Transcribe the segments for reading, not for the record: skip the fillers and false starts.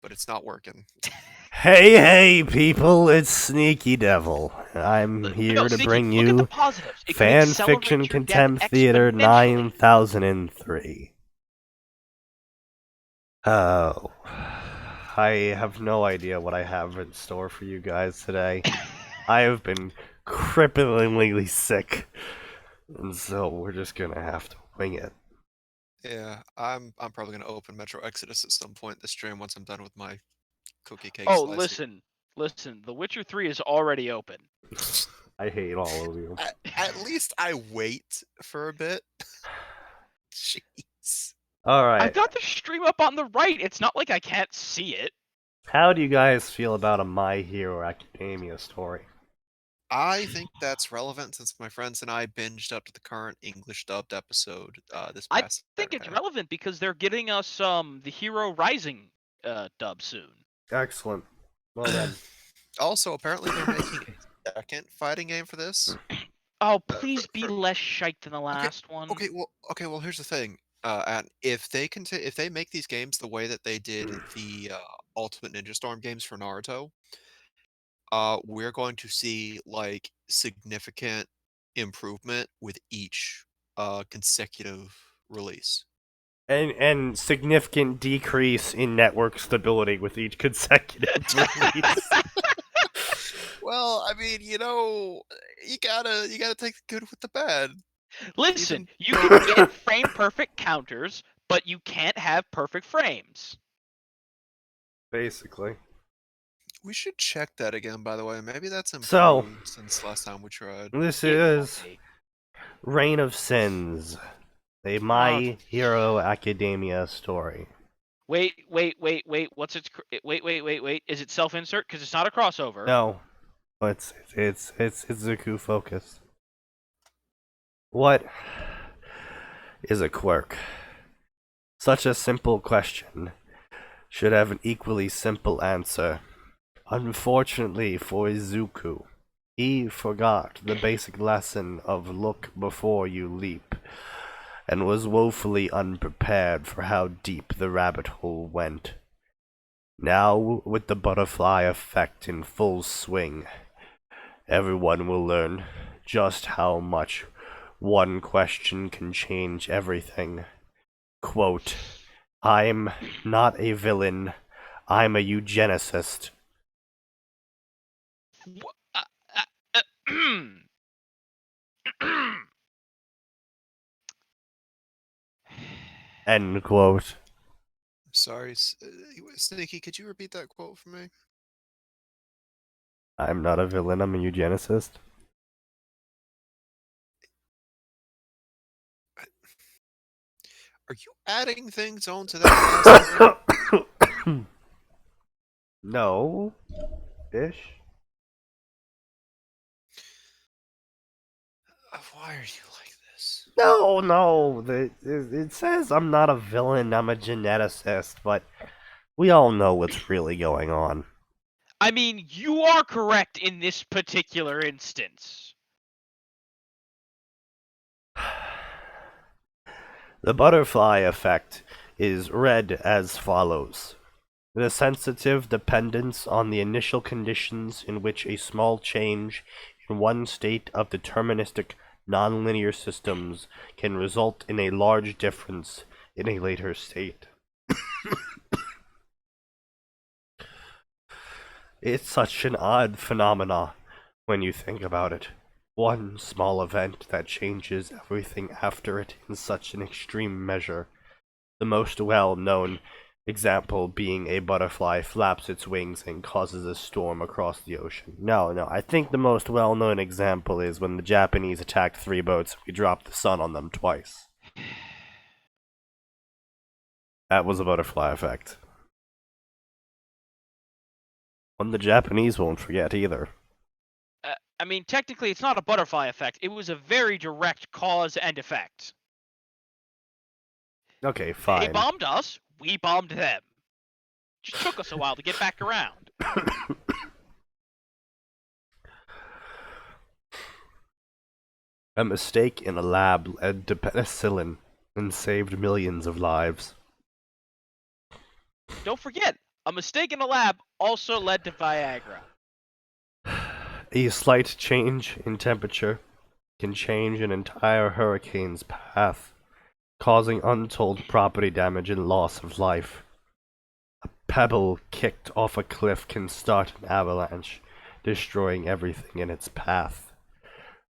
but it's not working. Hey, people, it's SneakyDevil. I'm No, here to Sneaky, bring look at the you positives. It could Fanfiction accelerate your death Contempt Theater exponentially. 9003. Oh, I have no idea what I have in store for you guys today. I have been cripplingly sick, and so we're just gonna have to wing it. Yeah, I'm probably gonna open Metro Exodus at some point this stream once I'm done with my cookie cake Oh, slicing. listen. The Witcher 3 is already open. I hate all of you. At least I wait for a bit. Jeez. Alright, I've got the stream up on the right. It's not like I can't see it. how do you guys feel about a My Hero Academia story? I think that's relevant since my friends and I binged up to the current English dubbed episode this I past think it's Saturday. relevant because they're getting us the Hero Rising dub soon. Excellent. Well then. Also, apparently they're making a second fighting game for this. Oh, please be for- less shite than the last one. Okay. Well, here's the thing. And if they make these games the way that they did the Ultimate Ninja Storm games for Naruto, we're going to see like significant improvement with each consecutive release. And significant decrease in network stability with each consecutive release. Well, I mean, you gotta take the good with the bad. Listen, Even- you can get frame perfect counters, but you can't have perfect frames. Basically. We should check that again, by the way. Maybe that's So- improved since last time we tried. This It won't is be. Reign of Sins, a My Hero Academia story. Wait. What's its? Wait. Is it self-insert? Because it's not a crossover. No, it's Zuku focused. What is a quirk? Such a simple question should have an equally simple answer. Unfortunately for Izuku, he forgot the basic lesson of look before you leap, and was woefully unprepared for how deep the rabbit hole went. Now, with the butterfly effect in full swing, everyone will learn just how much one question can change everything. Quote, I'm not a villain, I'm a eugenicist. End quote. Sorry, Sneaky, could you repeat that quote for me? I'm not a villain, I'm a eugenicist. Are you adding things onto that last one? No. Ish. Why are you like this? No. It says I'm not a villain, I'm a geneticist, but we all know what's really going on. I mean, you are correct in this particular instance. The butterfly effect is read as follows. The sensitive dependence on the initial conditions in which a small change in one state of deterministic nonlinear systems can result in a large difference in a later state. It's such an odd phenomena when you think about it. One small event that changes everything after it in such an extreme measure. The most well-known example being a butterfly flaps its wings and causes a storm across the ocean. No, I think the most well-known example is when the Japanese attacked 3 boats and we dropped the sun on them twice. That was a butterfly effect. One the Japanese won't forget either. I mean, technically, it's not a butterfly effect. It was a very direct cause and effect. Okay, fine. They bombed us, we bombed them. Just took us a while to get back around. A mistake in a lab led to penicillin and saved millions of lives. Don't forget, A mistake in the lab also led to Viagra. A slight change in temperature can change an entire hurricane's path, causing untold property damage and loss of life. A pebble kicked off a cliff can start an avalanche, destroying everything in its path.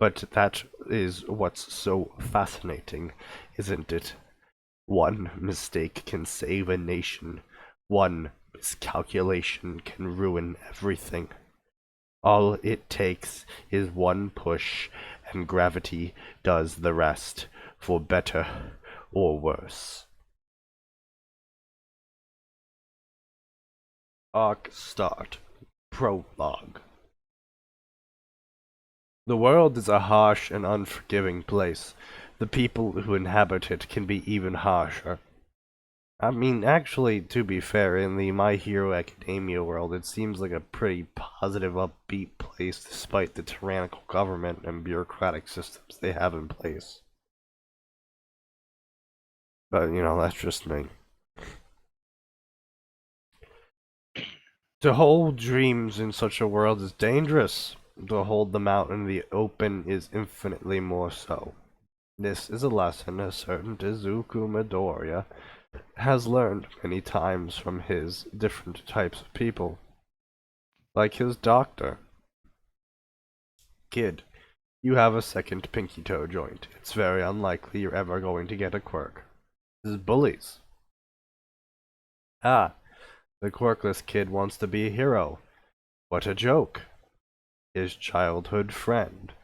But that is what's so fascinating, isn't it? One mistake can save a nation. One miscalculation can ruin everything. All it takes is one push, and gravity does the rest, for better or worse. Arc start. Prologue. The world is a harsh and unforgiving place. The people who inhabit it can be even harsher. I mean, actually, to be fair, in the My Hero Academia world, it seems like a pretty positive, upbeat place despite the tyrannical government and bureaucratic systems they have in place. But, that's just me. To hold dreams in such a world is dangerous. To hold them out in the open is infinitely more so. This is a lesson a certain Izuku Midoriya has learned many times from his different types of people. Like his doctor. Kid, you have a second pinky toe joint. It's very unlikely you're ever going to get a quirk. This is bullies. Ah, the quirkless kid wants to be a hero. What a joke. His childhood friend.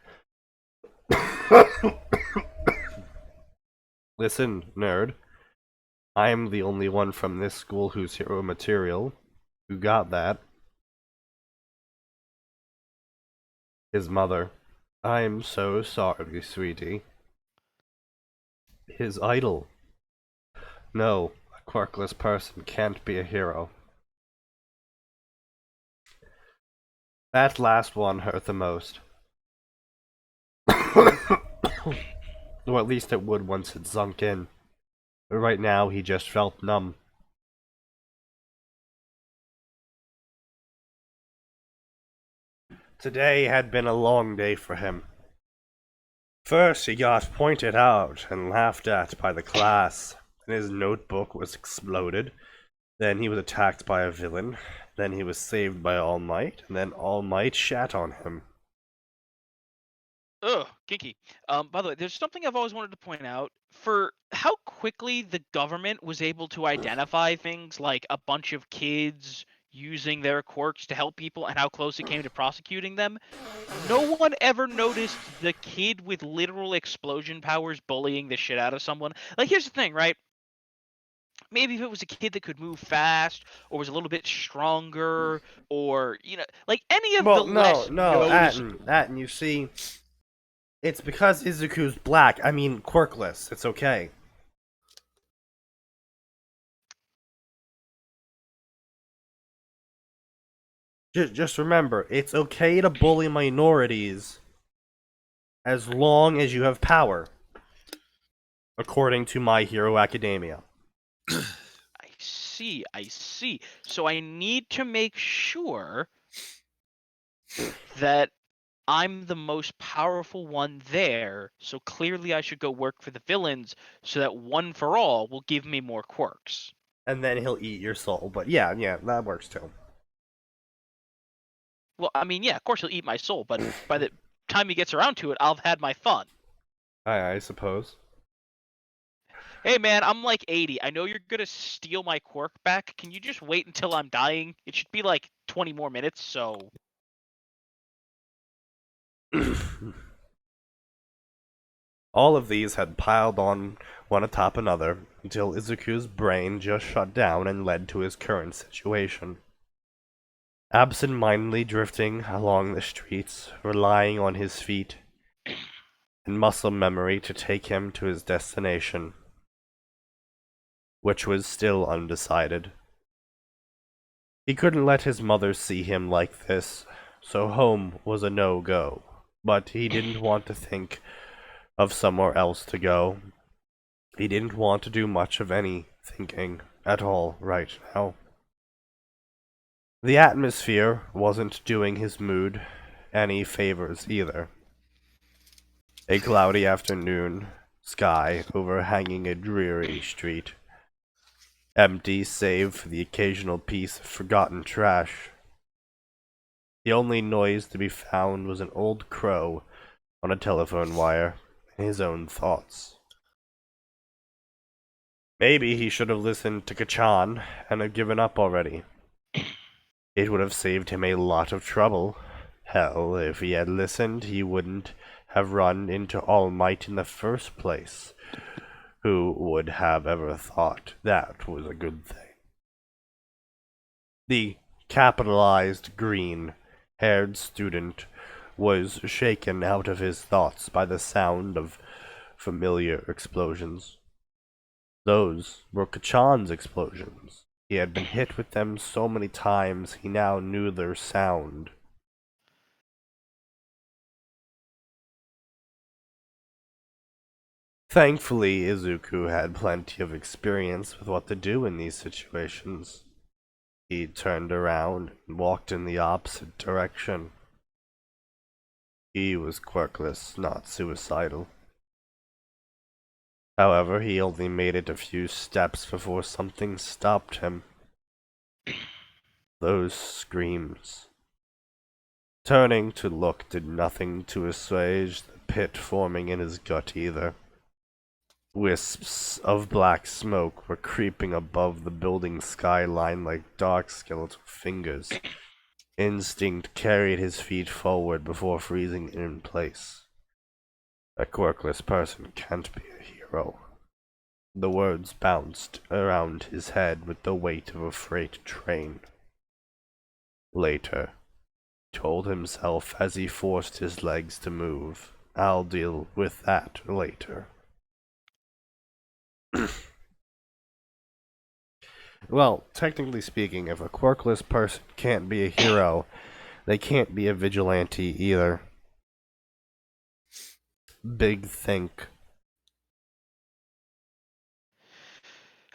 Listen, nerd. I'm the only one from this school who's hero material. Who got that? His mother. I'm so sorry, sweetie. His idol. No, a quirkless person can't be a hero. That last one hurt the most. Or at least it would once it sunk in. But right now, he just felt numb. Today had been a long day for him. First, he got pointed out and laughed at by the class, and his notebook was exploded. Then he was attacked by a villain. Then he was saved by All Might, and then All Might shat on him. Ugh, kinky. By the way, there's something I've always wanted to point out. For how quickly the government was able to identify things like a bunch of kids using their quirks to help people and how close it came to prosecuting them, no one ever noticed the kid with literal explosion powers bullying the shit out of someone. Like, here's the thing, right? Maybe if it was a kid that could move fast or was a little bit stronger or, like any of the less Atin, you see, it's because Izuku's black, quirkless, it's okay. Just remember, it's okay to bully minorities as long as you have power, according to My Hero Academia. I see. So I need to make sure that I'm the most powerful one there, so clearly I should go work for the villains so that One for All will give me more quirks. And then he'll eat your soul, but yeah, that works too. Well, yeah, of course he'll eat my soul, but by the time he gets around to it, I'll have had my fun. I suppose. Hey man, I'm like 80. I know you're gonna steal my quirk back. Can you just wait until I'm dying? It should be like 20 more minutes, so... All of these had piled on one atop another until Izuku's brain just shut down and led to his current situation. Absent-mindedly drifting along the streets, relying on his feet and muscle memory to take him to his destination, which was still undecided. He couldn't let his mother see him like this, so home was a no-go, but he didn't want to think of somewhere else to go. He didn't want to do much of any thinking at all right now. The atmosphere wasn't doing his mood any favors either. A cloudy afternoon, sky overhanging a dreary street. Empty save for the occasional piece of forgotten trash. The only noise to be found was an old crow on a telephone wire and his own thoughts. Maybe he should have listened to Kachan and have given up already. It would have saved him a lot of trouble. Hell, if he had listened, he wouldn't have run into All Might in the first place. Who would have ever thought that was a good thing? The capitalized green-haired student was shaken out of his thoughts by the sound of familiar explosions. Those were Kachan's explosions. He had been hit with them so many times he now knew their sound. Thankfully, Izuku had plenty of experience with what to do in these situations. He turned around and walked in the opposite direction. He was quirkless, not suicidal. However, he only made it a few steps before something stopped him. Those screams. Turning to look did nothing to assuage the pit forming in his gut either. Wisps of black smoke were creeping above the building skyline like dark skeletal fingers. Instinct carried his feet forward before freezing in place. A quirkless person can't be a hero. The words bounced around his head with the weight of a freight train. Later, told himself as he forced his legs to move, I'll deal with that later. Well, technically speaking, if a quirkless person can't be a hero, they can't be a vigilante either. Big think.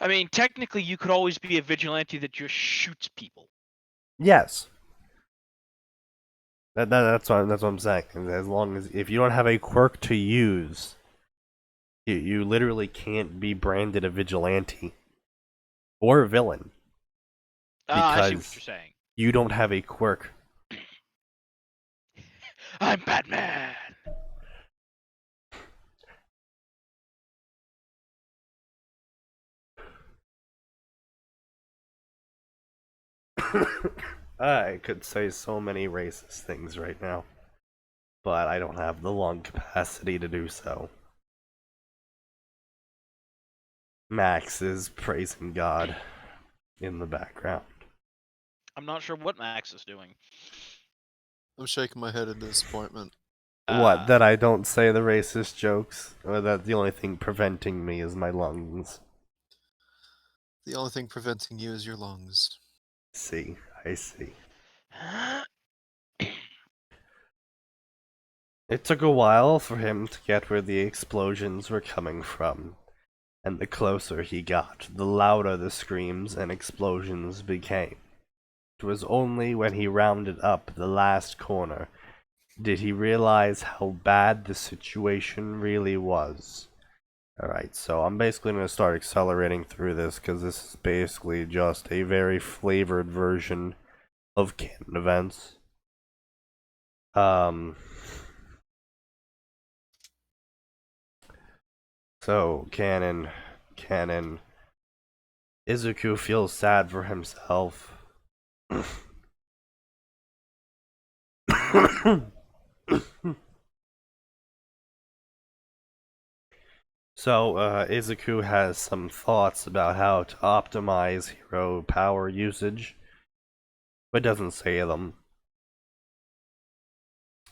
I mean, technically, you could always be a vigilante that just shoots people. Yes. That's what I'm saying. As long as if you don't have a quirk to use, you literally can't be branded a vigilante or a villain I see what because you're saying. you don't have a quirk. I'm Batman. I could say so many racist things right now, but I don't have the lung capacity to do so. Max is praising God in the background. I'm not sure what Max is doing. I'm shaking my head in disappointment. What, that I don't say the racist jokes? Or that the only thing preventing me is my lungs? The only thing preventing you is your lungs. I see. It took a while for him to get where the explosions were coming from, and the closer he got, the louder the screams and explosions became. It was only when he rounded up the last corner did he realize how bad the situation really was. Alright, so I'm basically going to start accelerating through this because this is basically just a very flavored version of canon events. So, canon. Izuku feels sad for himself. So, Izuku has some thoughts about how to optimize hero power usage, but doesn't say them.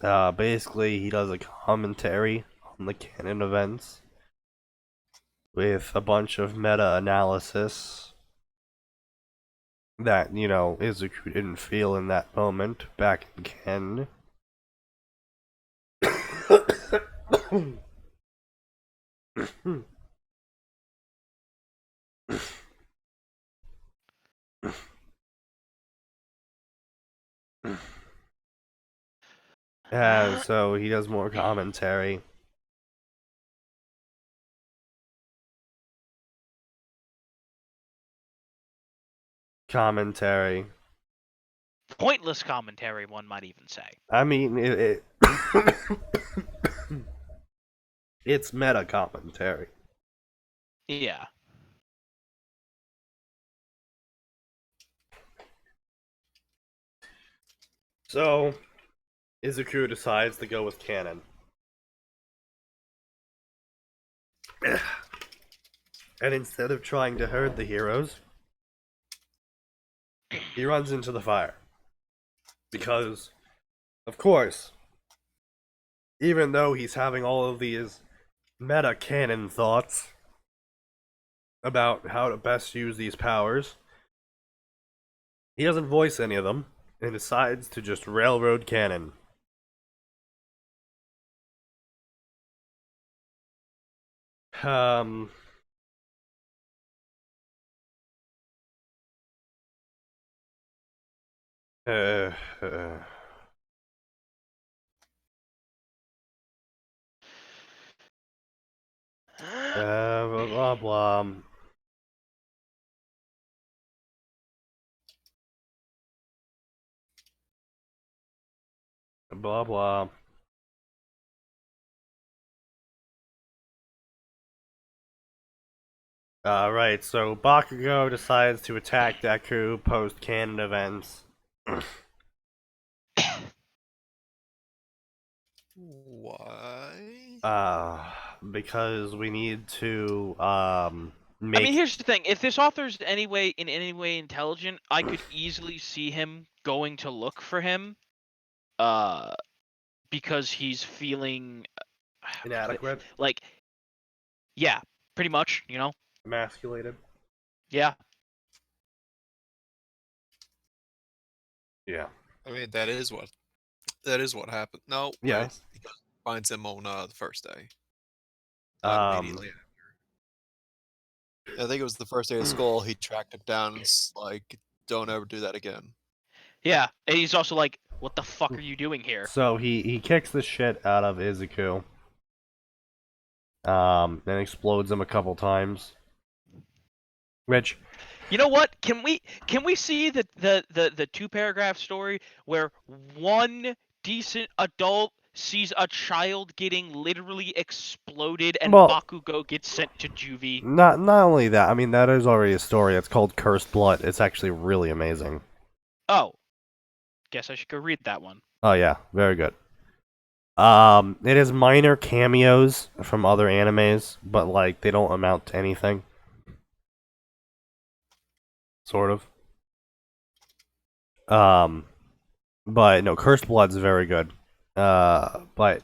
Basically, he does a commentary on the canon events with a bunch of meta-analysis that, Izuku didn't feel in that moment back in canon. So he does more commentary. Pointless commentary, one might even say. I mean, it's meta commentary. Yeah. So, Izuku decides to go with canon. And instead of trying to herd the heroes, he runs into the fire. Because, of course, even though he's having all of these meta canon thoughts about how to best use these powers, he doesn't voice any of them and decides to just railroad canon. Um, uh, uh, blah blah blah. Blah blah. Right, so Bakugo decides to attack Deku post-canon events. Why? Because we need to, I mean, here's the thing. If this author's in any way intelligent, I could easily see him going to look for him. Because he's feeling inadequate? Like, yeah, pretty much, you know? Emasculated? Yeah. Yeah. I mean, that is what happened. No, Yeah. wait, he finds him on the first day. Immediately after. I think it was the first day of school. He tracked him down and was like, "Don't ever do that again." Yeah, and he's also like, "What the fuck are you doing here?" So he kicks the shit out of Izuku. And explodes him a couple times. Which, you know what? Can we see the 2-paragraph story where one decent adult sees a child getting literally exploded and Bakugo gets sent to juvie? Not only that, I mean, that is already a story. It's called Cursed Blood. It's actually really amazing. Oh. Guess I should go read that one. Oh yeah, very good. It has minor cameos from other animes, but like they don't amount to anything. Sort of. But no, Cursed Blood's very good. But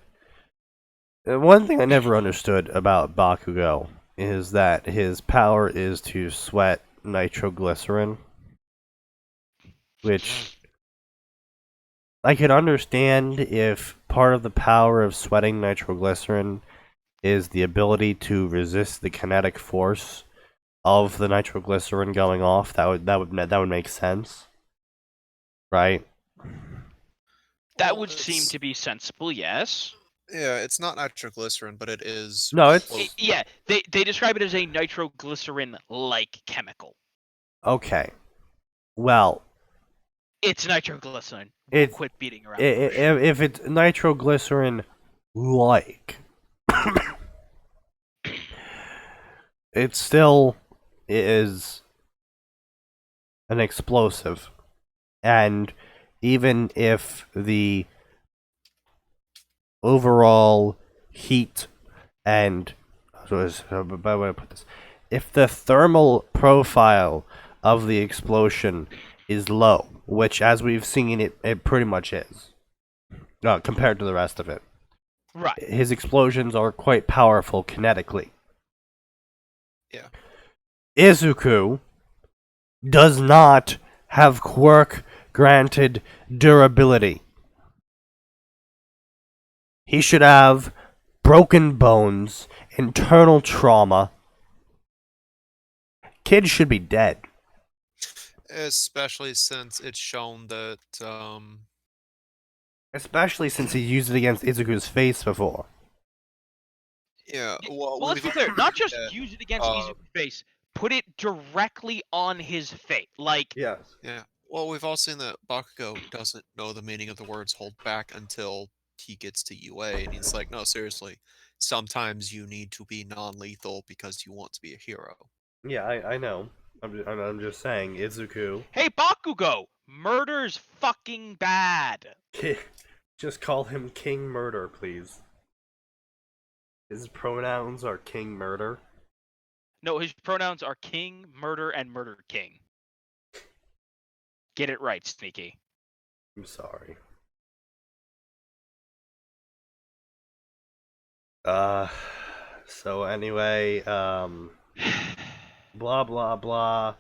one thing I never understood about Bakugo is that his power is to sweat nitroglycerin, which I could understand if part of the power of sweating nitroglycerin is the ability to resist the kinetic force of the nitroglycerin going off. That would make sense, right? That would seem to be sensible, yes. Yeah, it's not nitroglycerin, but it is. No, yeah. They describe it as a nitroglycerin-like chemical. Okay. Well, it's nitroglycerin. Quit beating around. If it's nitroglycerin-like, it still is an explosive, and even if the overall heat and by the way I put this, if the thermal profile of the explosion is low, which as we've seen it pretty much is, compared to the rest of it. Right. His explosions are quite powerful kinetically. Yeah. Izuku does not have quirk granted durability. He should have broken bones, internal trauma. Kid should be dead. Especially since it's shown that Especially since he used it against Izuku's face before. Yeah, well, Well, let's we've be clear. already Not seen just that, use it against Izuku's face. Put it directly on his face. Like, Yes. yeah. Well, we've all seen that Bakugo doesn't know the meaning of the words hold back until he gets to UA, and he's like, no, seriously, sometimes you need to be non-lethal because you want to be a hero. Yeah, I know. I'm just saying, Izuku. hey, Bakugo, murder's fucking bad. Just call him King Murder, please. His pronouns are King Murder. No, his pronouns are King, Murder, and Murder King. Get it right, Sneaky. I'm sorry. So anyway, blah blah blah,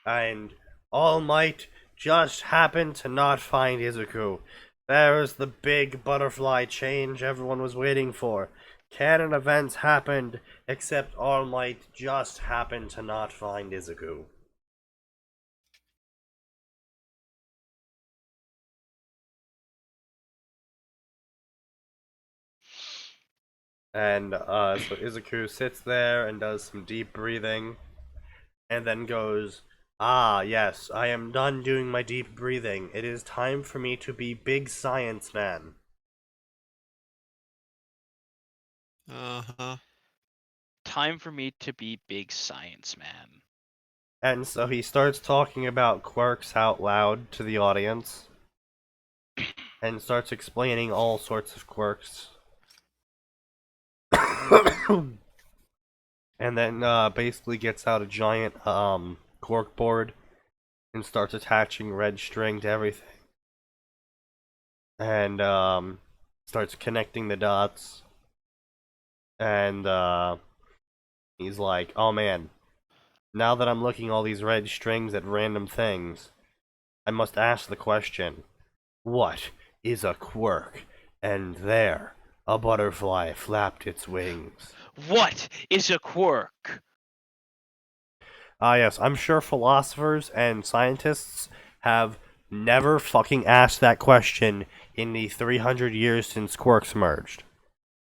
and All Might just happened to not find Izuku. There's the big butterfly change everyone was waiting for. Canon events happened, except All Might just happened to not find Izuku. And so Izuku sits there and does some deep breathing, and then goes, "Ah, yes, I am done doing my deep breathing. It is time for me to be big science man." Uh-huh. Time for me to be big science man. And so he starts talking about quirks out loud to the audience, and starts explaining all sorts of quirks. And then basically gets out a giant cork board and starts attaching red string to everything. And starts connecting the dots. And he's like, "Oh man, now that I'm looking all these red strings at random things, I must ask the question, what is a quirk?" And there, a butterfly flapped its wings. What is a quirk? Ah, yes, I'm sure philosophers and scientists have never fucking asked that question in the 300 years since quirks emerged.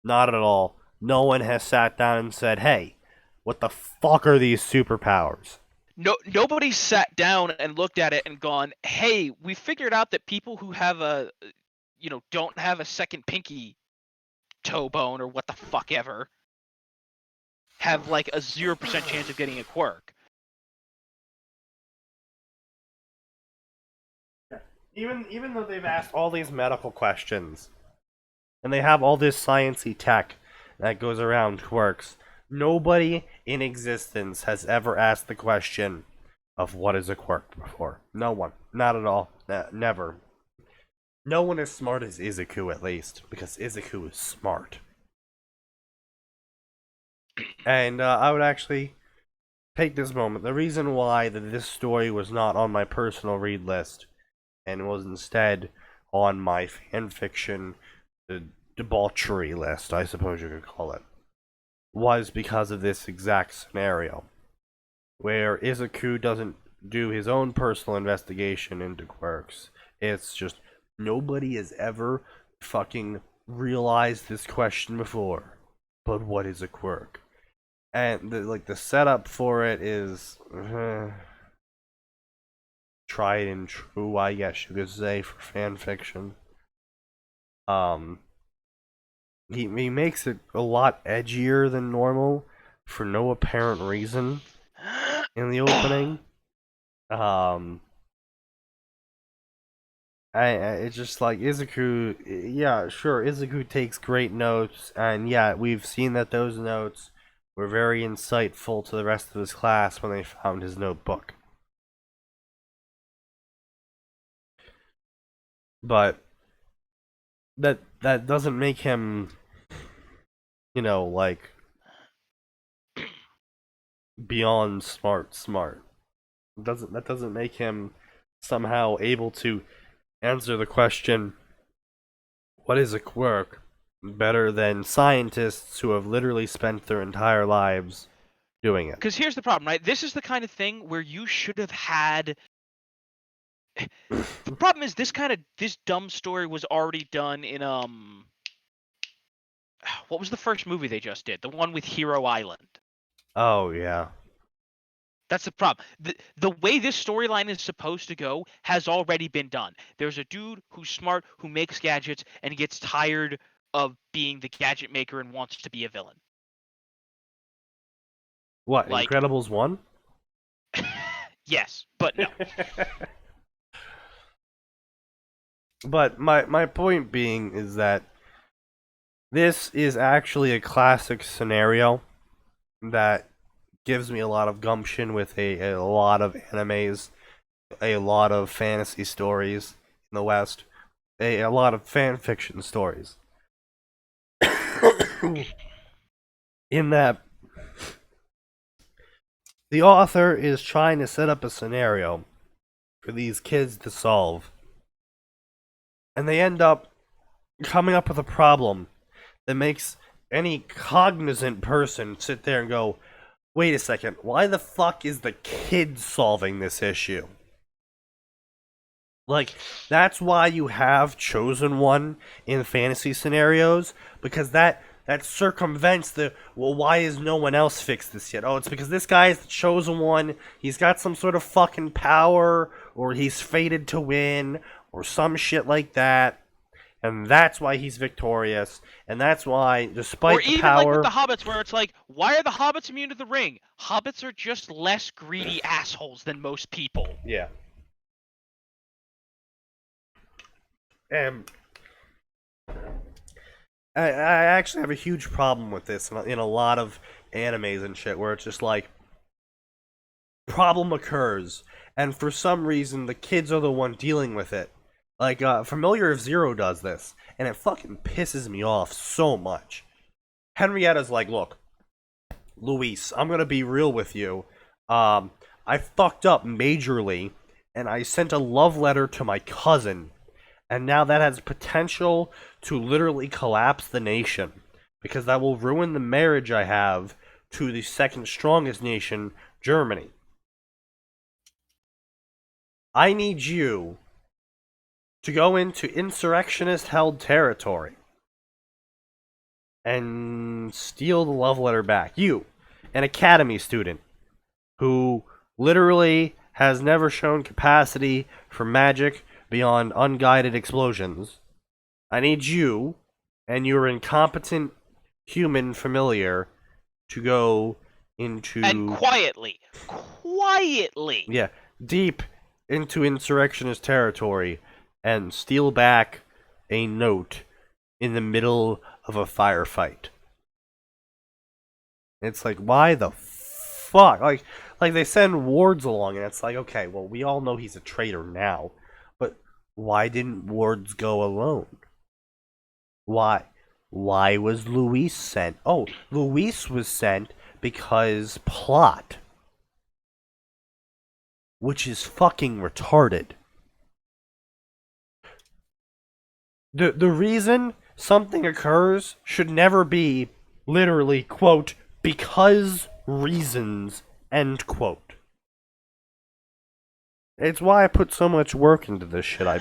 Not at all. No one has sat down and said, "Hey, what the fuck are these superpowers?" Nobody sat down and looked at it and gone, "Hey, we figured out that people who have don't have a second pinky toe bone or what the fuck ever have like a 0% chance of getting a quirk." Even though they've asked all these medical questions, and they have all this sciencey tech that goes around quirks, nobody in existence has ever asked the question of what is a quirk before. No one. Not at all. Never. No one as smart as Izuku, at least, because Izuku is smart. And I would actually take this moment. The reason why this story was not on my personal read list and was instead on my fanfiction debauchery list, I suppose you could call it, was because of this exact scenario, where Izuku doesn't do his own personal investigation into quirks. It's just nobody has ever fucking realized this question before. But what is a quirk? And the setup for it is tried and true, I guess you could say, for fan fiction. He makes it a lot edgier than normal for no apparent reason in the opening. It's just like Izuku. Yeah, sure, Izuku takes great notes, and yeah, we've seen that those notes were very insightful to the rest of his class when they found his notebook. But that doesn't make him, like beyond smart. That doesn't make him somehow able to answer the question, what is a quirk, better than scientists who have literally spent their entire lives doing it. Because here's the problem, right? This is the kind of thing where you should have had The problem is this dumb story was already done in what was the first movie they just did? The one with Hero Island. Oh yeah. That's the problem. The way this storyline is supposed to go has already been done. There's a dude who's smart, who makes gadgets, and gets tired of being the gadget maker and wants to be a villain. What, Like, Incredibles 1? yes, but no. But my point being is that this is actually a classic scenario that gives me a lot of gumption with a lot of animes, a lot of fantasy stories in the West, a lot of fan fiction stories. In that the author is trying to set up a scenario for these kids to solve, and they end up coming up with a problem that makes any cognizant person sit there and go, wait a second, why the fuck is the kid solving this issue? Like, that's why you have Chosen One in fantasy scenarios, because that circumvents the, well, why is no one else fixed this yet? Oh, it's because this guy is the Chosen One, he's got some sort of fucking power, or he's fated to win, or some shit like that. And that's why he's victorious, and that's why, despite or the even power... like with the hobbits, where it's like, why are the hobbits immune to the ring? Hobbits are just less greedy assholes than most people. Yeah. And I actually have a huge problem with this in a lot of animes and shit, where it's just like, problem occurs, and for some reason the kids are the one dealing with it. Like, Familiar of Zero does this, and it fucking pisses me off so much. Henrietta's like, look, Luis, I'm gonna be real with you. I fucked up majorly, and I sent a love letter to my cousin, and now that has potential to literally collapse the nation, because that will ruin the marriage I have to the second strongest nation, Germany. I need you to go into insurrectionist-held territory and steal the love letter back. You, an academy student who literally has never shown capacity for magic beyond unguided explosions. I need you and your incompetent human familiar to go into... And quietly, yeah, deep into insurrectionist territory and steal back a note in the middle of a firefight. It's like, why the fuck? Like they send wards along, and it's like, okay, well, we all know he's a traitor now, but why didn't wards go alone? Why? Why was Luis sent? Oh, Luis was sent because plot. Which is fucking retarded. The reason something occurs should never be literally, quote, because reasons, end quote. It's why I put so much work into this shit I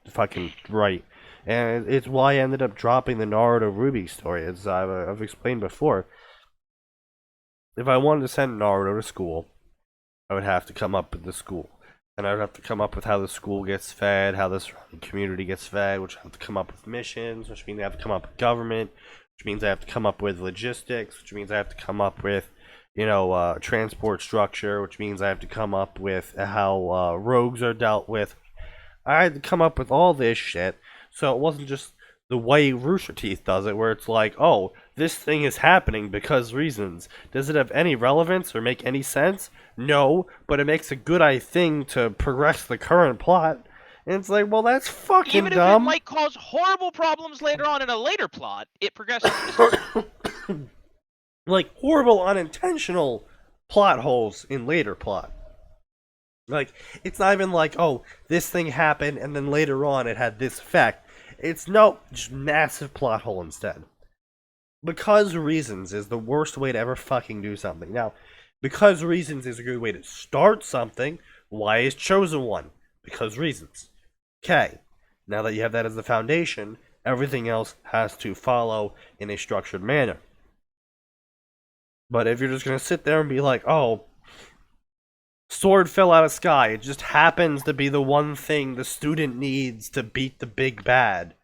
fucking write. And it's why I ended up dropping the Naruto Ruby story, as I've explained before. If I wanted to send Naruto to school, I would have to come up with the school. And I would have to come up with how the school gets fed, how the surrounding community gets fed, which I have to come up with missions, which means I have to come up with government, which means I have to come up with logistics, which means I have to come up with, transport structure, which means I have to come up with how rogues are dealt with. I had to come up with all this shit, so it wasn't just the way Rooster Teeth does it, where it's like, oh, this thing is happening because reasons. Does it have any relevance or make any sense? No, but it makes a good thing to progress the current plot. And it's like, well, that's fucking even dumb. Even if it might cause horrible problems later on in a later plot, it progresses. Like, horrible unintentional plot holes in later plot. Like, it's not even like, oh, this thing happened and then later on it had this effect. It's just massive plot hole instead. Because reasons is the worst way to ever fucking do something. Now, because reasons is a good way to start something, why is Chosen One? Because reasons. Okay, now that you have that as the foundation, everything else has to follow in a structured manner. But if you're just gonna sit there and be like, oh, sword fell out of sky, it just happens to be the one thing the student needs to beat the big bad.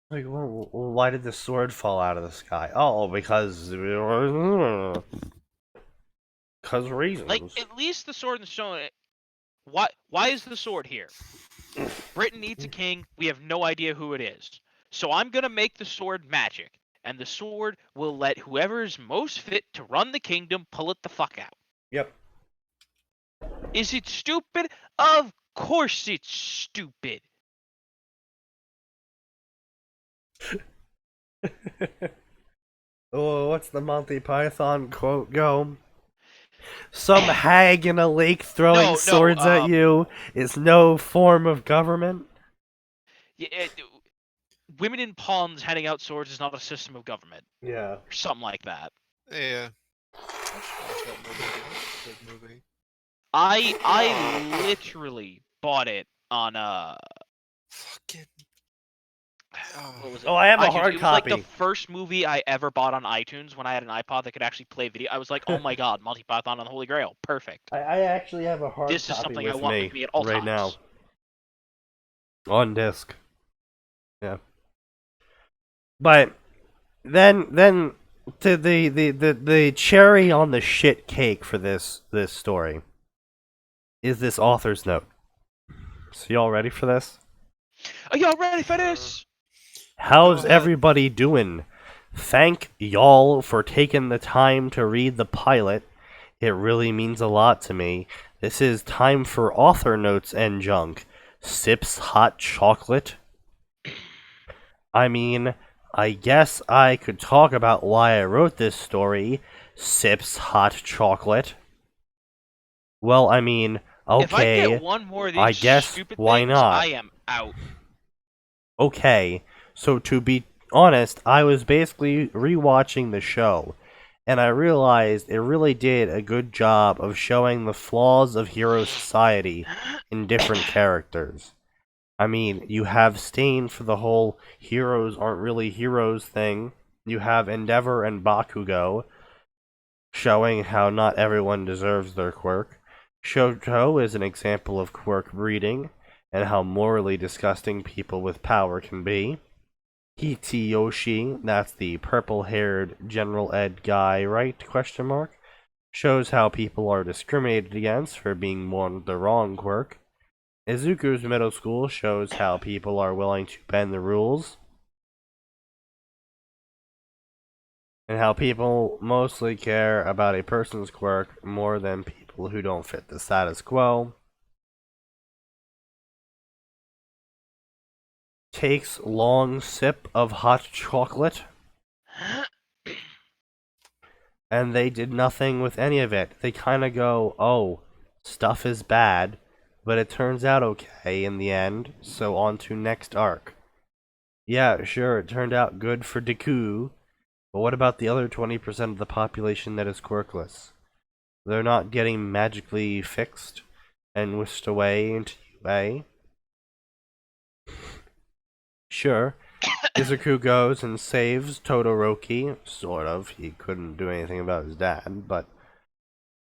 Like, well, why did the sword fall out of the sky? Oh, because reasons. Like, at least the sword and stone. Why is the sword here? Britain needs a king. We have no idea who it is. So I'm gonna make the sword magic, and the sword will let whoever is most fit to run the kingdom pull it the fuck out. Yep. Is it stupid? Of course it's stupid. Oh, what's the Monty Python quote go? Some hag in a lake throwing swords at you is no form of government. Yeah, women in ponds handing out swords is not a system of government. Yeah. Or something like that. Yeah. I should watch that movie. It's a good movie. I literally bought it on Fucking. what was it? Oh, I have a iTunes. hard It was copy. like the first movie I ever bought on iTunes when I had an iPod that could actually play video. I was like, oh my god, Monty Python and the Holy Grail, perfect. I actually have a hard This is copy something with I want me with me at all right times. now. On disc. Yeah. But then to the cherry on the shit cake for this story is this author's note. So y'all ready for this? Are y'all ready for this? How's everybody doing? Thank y'all for taking the time to read the pilot. It really means a lot to me. This is time for author notes and junk. Sips hot chocolate. I mean, I guess I could talk about why I wrote this story. Sips hot chocolate. Well, I mean, okay. If I get one more of these I guess stupid why things, not? I am out. Okay, so to be honest, I was basically rewatching the show, and I realized it really did a good job of showing the flaws of hero society in different characters. I mean, you have Stain for the whole heroes aren't really heroes thing. You have Endeavor and Bakugo, showing how not everyone deserves their quirk. Shoto is an example of quirk breeding, and how morally disgusting people with power can be. Hitiyoshi, that's the purple-haired General Ed guy, right? Question mark. Shows how people are discriminated against for being born the wrong quirk. Izuku's middle school shows how people are willing to bend the rules. And how people mostly care about a person's quirk more than people who don't fit the status quo. Takes long sip of hot chocolate. And they did nothing with any of it. They kind of go, oh, stuff is bad, but it turns out okay in the end, so on to next arc. Yeah, sure, it turned out good for Deku, but what about the other 20% of the population that is quirkless? They're not getting magically fixed and whisked away into UA? Sure, Izuku goes and saves Todoroki, sort of. He couldn't do anything about his dad, but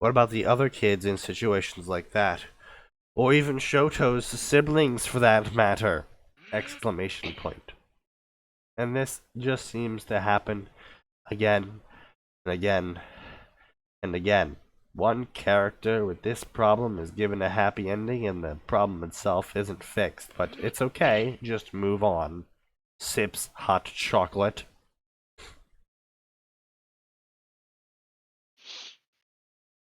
what about the other kids in situations like that? Or even Shoto's siblings, for that matter! Exclamation point. And this just seems to happen again and again and again. One character with this problem is given a happy ending and the problem itself isn't fixed, but it's okay, just move on. Sips hot chocolate.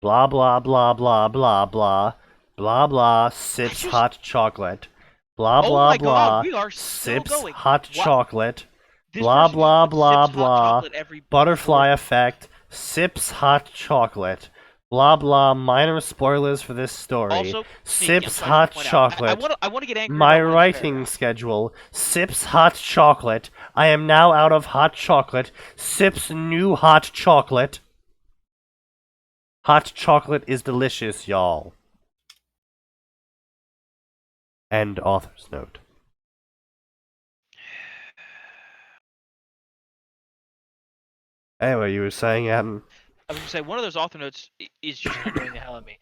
Blah blah blah blah blah blah. Blah blah sips hot chocolate. Blah blah blah sips hot chocolate. Blah blah blah blah. Butterfly effect. Sips hot chocolate. Blah blah. Minor spoilers for this story. Also, sips hot chocolate. I want to get angry. My writing schedule. Sips hot chocolate. I am now out of hot chocolate. Sips new hot chocolate. Hot chocolate is delicious, y'all. End author's note. Anyway, you were saying, Adam? I was gonna say one of those author notes is just annoying the hell out of me.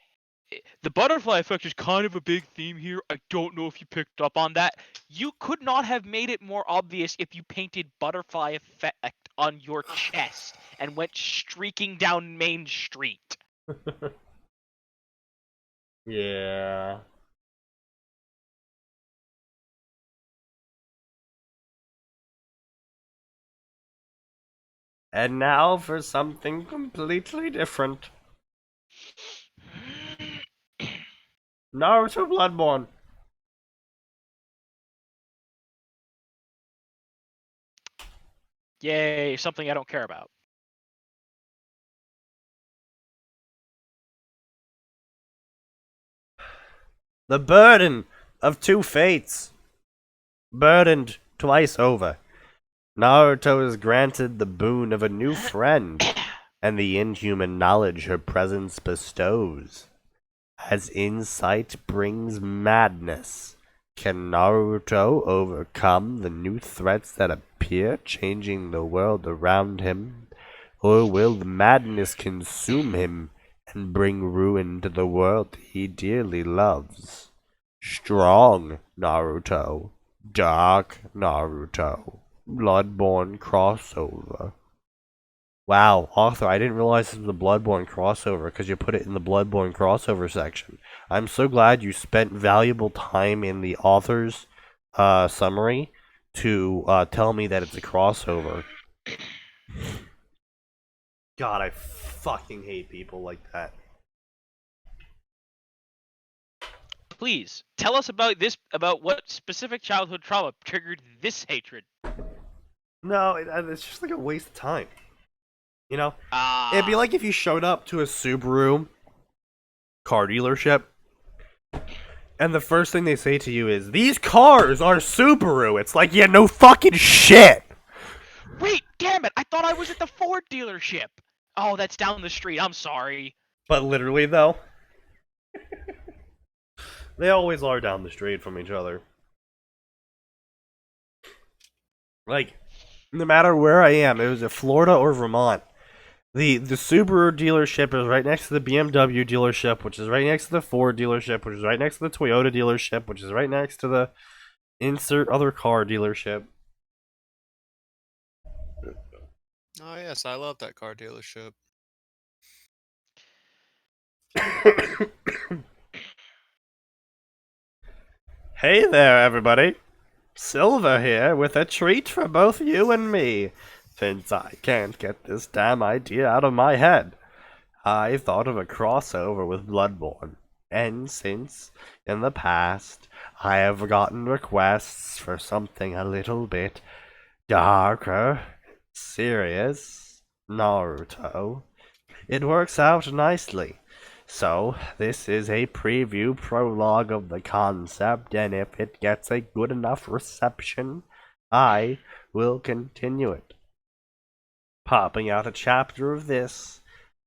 The butterfly effect is kind of a big theme here. I don't know if you picked up on that. You could not have made it more obvious if you painted butterfly effect on your chest and went streaking down Main Street. Yeah. And now for something completely different. Naruto Bloodborne. Yay, something I don't care about. The burden of two fates. Burdened twice over. Naruto is granted the boon of a new friend and the inhuman knowledge her presence bestows. As insight brings madness, can Naruto overcome the new threats that appear, changing the world around him? Or will the madness consume him and bring ruin to the world he dearly loves? Strong Naruto, Dark Naruto, Bloodborne crossover. Wow, author, I didn't realize this was a Bloodborne crossover because you put it in the Bloodborne crossover section. I'm so glad you spent valuable time in the author's summary to tell me that it's a crossover. God, I fucking hate people like that. Please tell us about what specific childhood trauma triggered this hatred. No, it's just like a waste of time. You know? It'd be like if you showed up to a Subaru car dealership and the first thing they say to you is, "These cars are Subaru." It's like, yeah, no fucking shit. Wait, damn it! I thought I was at the Ford dealership. Oh, that's down the street. I'm sorry. But literally, though, they always are down the street from each other. Like, no matter where I am, it was in Florida or Vermont, the Subaru dealership is right next to the BMW dealership, which is right next to the Ford dealership, which is right next to the Toyota dealership, which is right next to the insert other car dealership. Oh yes, I love that car dealership. Hey there, everybody. Silver here with a treat for both you and me. Since I can't get this damn idea out of my head, I thought of a crossover with Bloodborne. And since, in the past, I have gotten requests for something a little bit darker, serious, Naruto, it works out nicely. So, this is a preview prologue of the concept, and if it gets a good enough reception, I will continue it. Popping out a chapter of this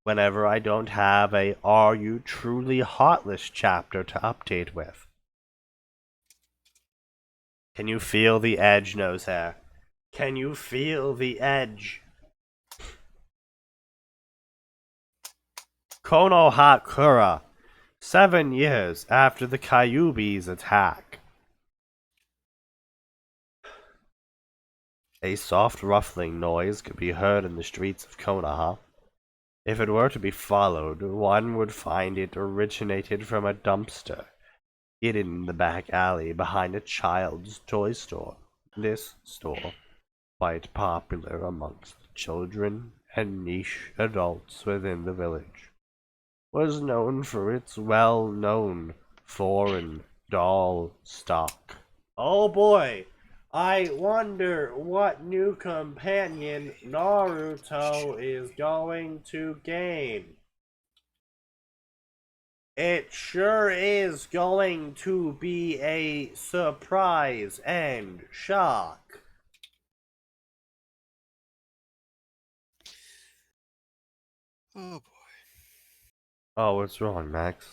whenever I don't have a Are You Truly Heartless chapter to update with. Can you feel the edge, Nosehair? Can you feel the edge? Konohakura, 7 years after the Kyuubi's attack. A soft ruffling noise could be heard in the streets of Konoha. If it were to be followed, one would find it originated from a dumpster, hidden in the back alley behind a child's toy store. This store, quite popular amongst children and niche adults within the village, was known for its well-known foreign doll stock. Oh boy, I wonder what new companion Naruto is going to gain. It sure is going to be a surprise and shock. Oh boy. Oh, what's wrong, Max?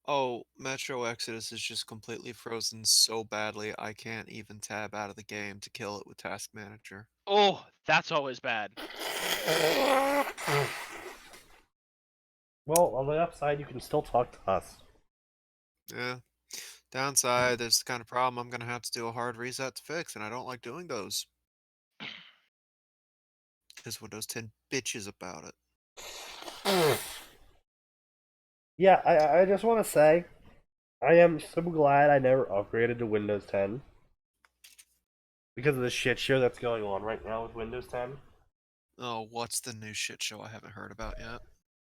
Oh, Metro Exodus is just completely frozen so badly I can't even tab out of the game to kill it with Task Manager. Oh, that's always bad. Well, on the upside, you can still talk to us. Yeah. Downside, there's the kind of problem I'm gonna have to do a hard reset to fix, and I don't like doing those. Because Windows 10 bitches about it. Yeah, I just want to say, I am so glad I never upgraded to Windows 10 because of the shit show that's going on right now with Windows 10. Oh, what's the new shit show I haven't heard about yet?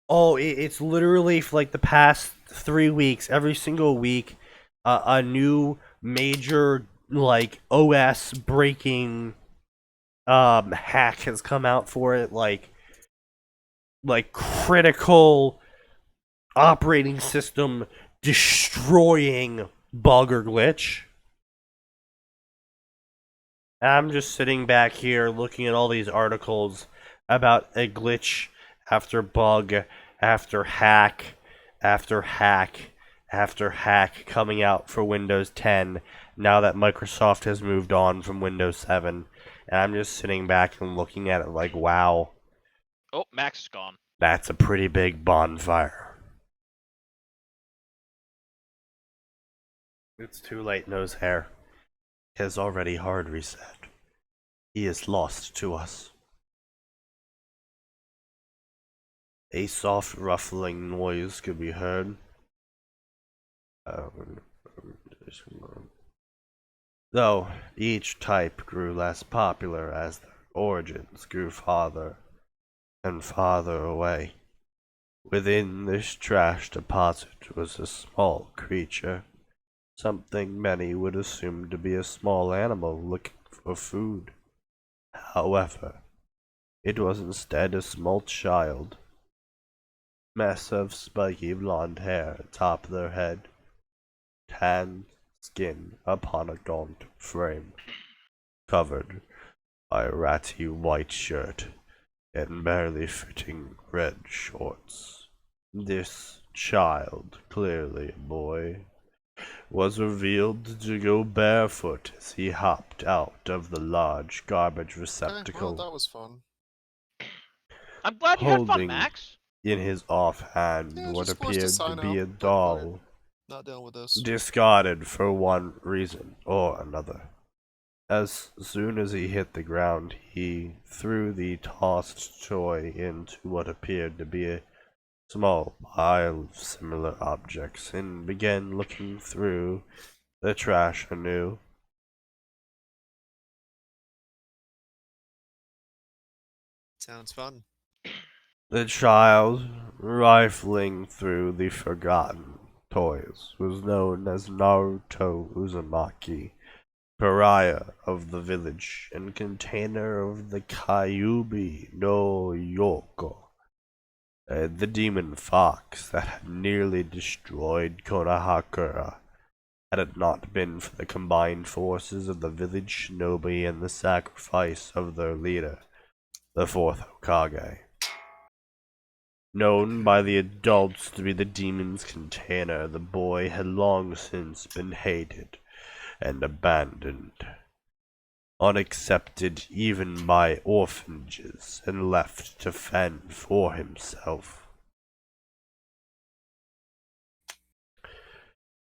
Oh, it's literally for like the past 3 weeks, every single week, a new major like OS breaking hack has come out for it, like critical operating system destroying bug or glitch. I'm just sitting back here looking at all these articles about a glitch after bug after hack after hack after hack coming out for Windows 10 now that Microsoft has moved on from Windows 7. And I'm just sitting back and looking at it like, wow, Oh, Max is gone. that's a pretty big bonfire. It's too late, nose hair. He has already hard reset. He is lost to us. A soft ruffling noise could be heard. Though each type grew less popular as their origins grew farther and farther away. Within this trash deposit was a small creature, something many would assume to be a small animal looking for food. However, it was instead a small child, mess of spiky blonde hair atop their head, tan skin upon a gaunt frame, covered by a ratty white shirt and barely fitting red shorts. This child, clearly a boy, was revealed to go barefoot as he hopped out of the large garbage Okay, well, receptacle, that was fun. I'm glad you had fun, holding Max. in his offhand Yeah, what just forced to appeared to sign be out. a Fuck it. doll, Not dealing with this. discarded for one reason or another. As soon as he hit the ground, he threw the tossed toy into what appeared to be a small pile of similar objects and began looking through the trash anew. Sounds fun. The child, rifling through the forgotten toys, was known as Naruto Uzumaki, pariah of the village and container of the Kyubi no Yoko, the demon fox that had nearly destroyed Konohakura. Had it not been for the combined forces of the village shinobi and the sacrifice of their leader, the fourth Hokage. Known by the adults to be the demon's container, the boy had long since been hated and abandoned, unaccepted even by orphanages, and left to fend for himself.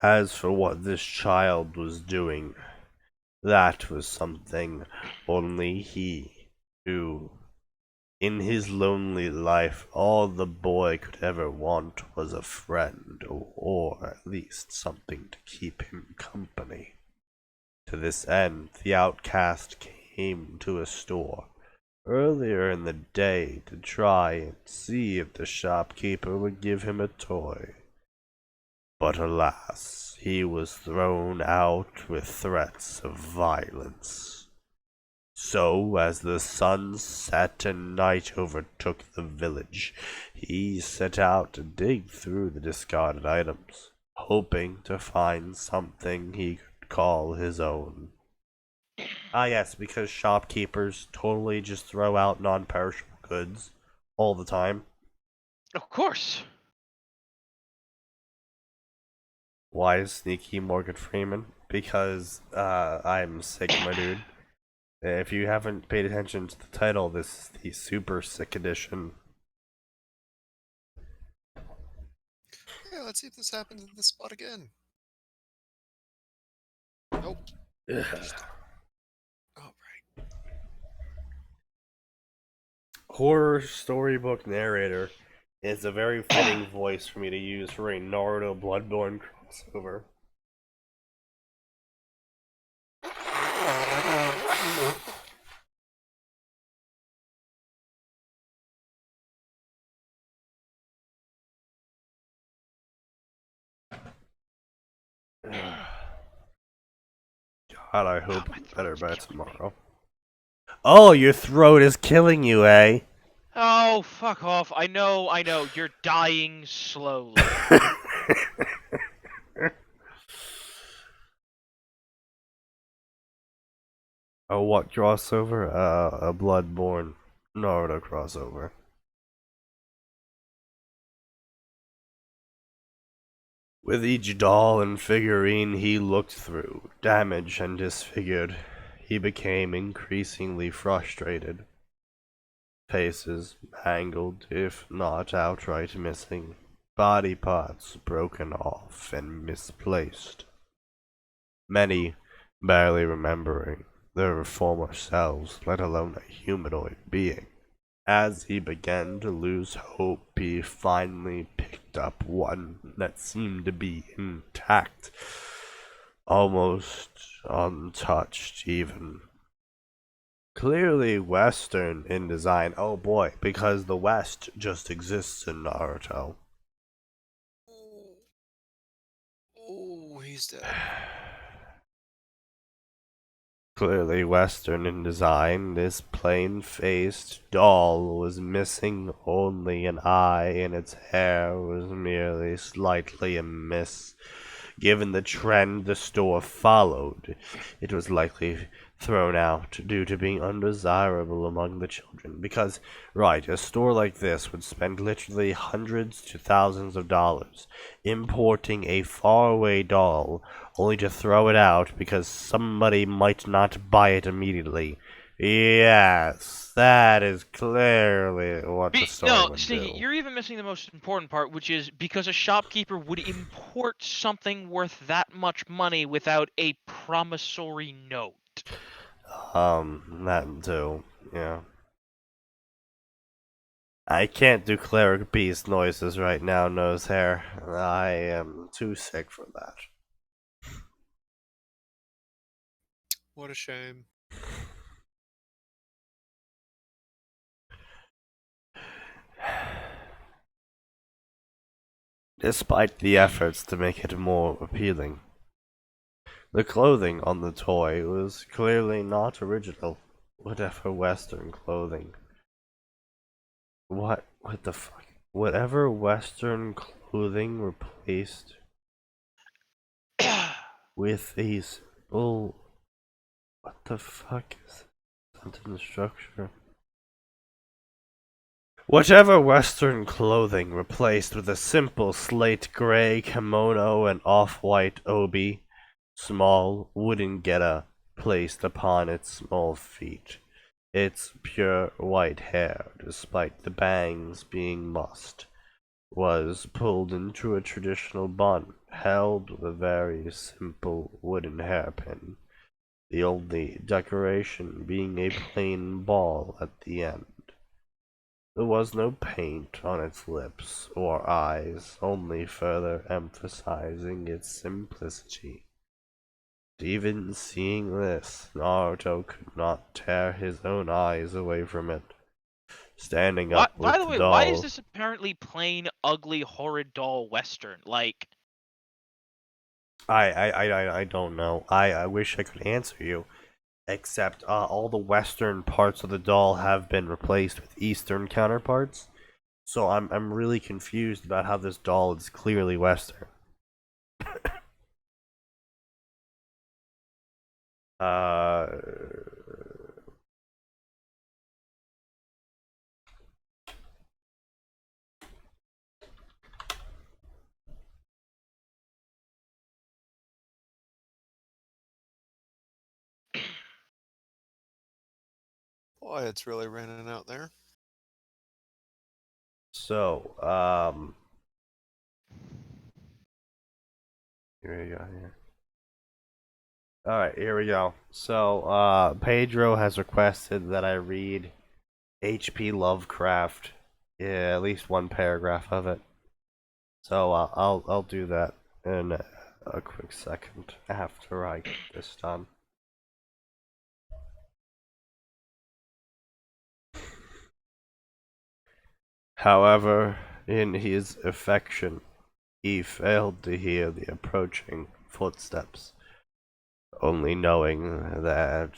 As for what this child was doing, that was something only he knew. In his lonely life, all the boy could ever want was a friend, or at least something to keep him company. To this end, the outcast came to a store earlier in the day to try and see if the shopkeeper would give him a toy. But alas, he was thrown out with threats of violence. So, as the sun set and night overtook the village, he set out to dig through the discarded items, hoping to find something he could call his own. Ah, yes, because shopkeepers totally just throw out non-perishable goods all the time. Of course. Why is Sneaky Morgan Freeman? Because I'm sick, my dude. If you haven't paid attention to the title, this is the Super Sick Edition. Yeah, let's see if this happens in this spot again. Nope. All right. Horror storybook narrator is a very fitting voice for me to use for a Naruto Bloodborne crossover. God, I hope my better throat's by killing me. tomorrow. Oh, your throat is killing you, eh? Oh, fuck off. I know. You're dying slowly. Oh, what crossover? A Bloodborne Naruto crossover. With each doll and figurine he looked through, damaged and disfigured, he became increasingly frustrated. Faces mangled, if not outright missing, body parts broken off and misplaced. Many barely remembering their former selves, let alone a humanoid being. As he began to lose hope, he finally picked up one that seemed to be intact, almost untouched even. Clearly Western in design. Oh boy, because the West just exists in Naruto. Oh, he's dead. Clearly Western in design, this plain-faced doll was missing only an eye, and its hair was merely slightly amiss. Given the trend the store followed, it was likely thrown out due to being undesirable among the children. Because, right, a store like this would spend literally hundreds to thousands of dollars importing a faraway doll only to throw it out because somebody might not buy it immediately. Yes, that is clearly what the store No, would Sneaky, do. you're even missing the most important part, which is because a shopkeeper would import something worth that much money without a promissory note. That too, yeah. I can't do cleric beast noises right now, nose hair. I am too sick for that. What a shame. Despite the efforts to make it more appealing, the clothing on the toy was clearly not original. Whatever Western clothing. What the fuck? Whatever Western clothing replaced with a simple. What the fuck is sentence structure? Whatever Western clothing replaced with a simple slate gray kimono and off-white obi, small wooden geta placed upon its small feet. Its pure white hair, despite the bangs being mussed, was pulled into a traditional bun, held with a very simple wooden hairpin, the only decoration being a plain ball at the end. There was no paint on its lips or eyes, only further emphasizing its simplicity. Even seeing this, Naruto could not tear his own eyes away from it. Standing up By with the the way, why is doll. this apparently plain, ugly, horrid doll Western? Like, I don't know. I wish I could answer you. Except all the western parts of the doll have been replaced with eastern counterparts. So I'm really confused about how this doll is clearly western. Uh Boy, it's really raining out there. So, here we go. Here. All right, here we go. So, Pedro has requested that I read H.P. Lovecraft, yeah, at least one paragraph of it. So I'll do that in a quick second after I get this done. However, in his affection, he failed to hear the approaching footsteps, only knowing that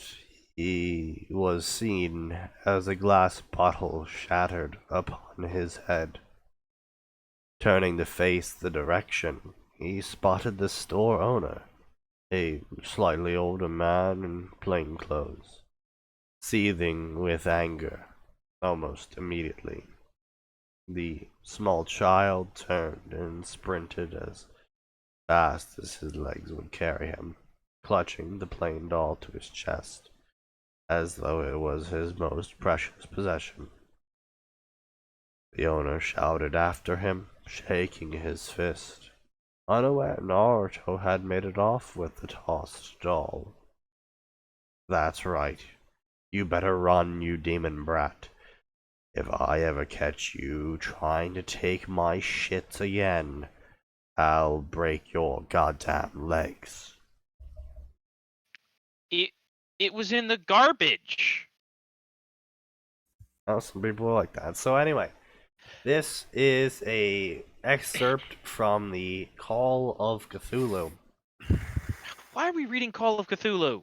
he was seen as a glass bottle shattered upon his head. Turning to face the direction, he spotted the store owner, a slightly older man in plain clothes, seething with anger almost immediately. The small child turned and sprinted as fast as his legs would carry him, clutching the plain doll to his chest, as though it was his most precious possession. The owner shouted after him, shaking his fist, unaware Naruto had made it off with the tossed doll. That's right. You better run, you demon brat. If I ever catch you trying to take my shit again, I'll break your goddamn legs. It was in the garbage. Oh, some people are like that. So anyway, this is a excerpt from the Call of Cthulhu. Why are we reading Call of Cthulhu?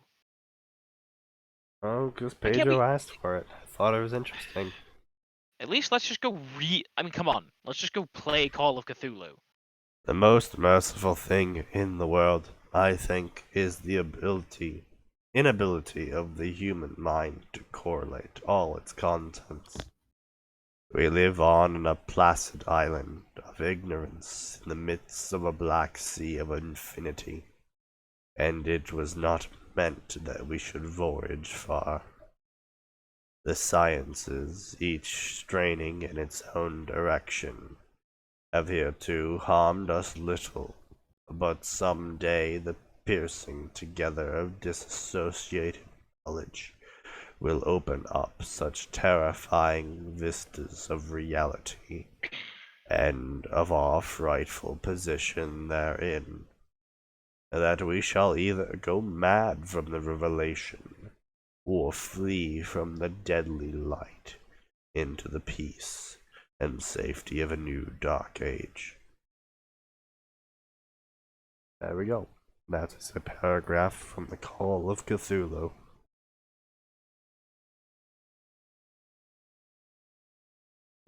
Oh, because Why can't Pedro we? asked for it. I thought it was interesting. At least let's just go read. I mean, come on. Let's just go play Call of Cthulhu. The most merciful thing in the world, I think, is the inability of the human mind to correlate all its contents. We live on a placid island of ignorance in the midst of a black sea of infinity, and it was not meant that we should voyage far. The sciences, each straining in its own direction, have hitherto harmed us little, but some day the piercing together of disassociated knowledge will open up such terrifying vistas of reality and of our frightful position therein, that we shall either go mad from the revelation or flee from the deadly light into the peace and safety of a new dark age. There we go. That is a paragraph from the Call of Cthulhu.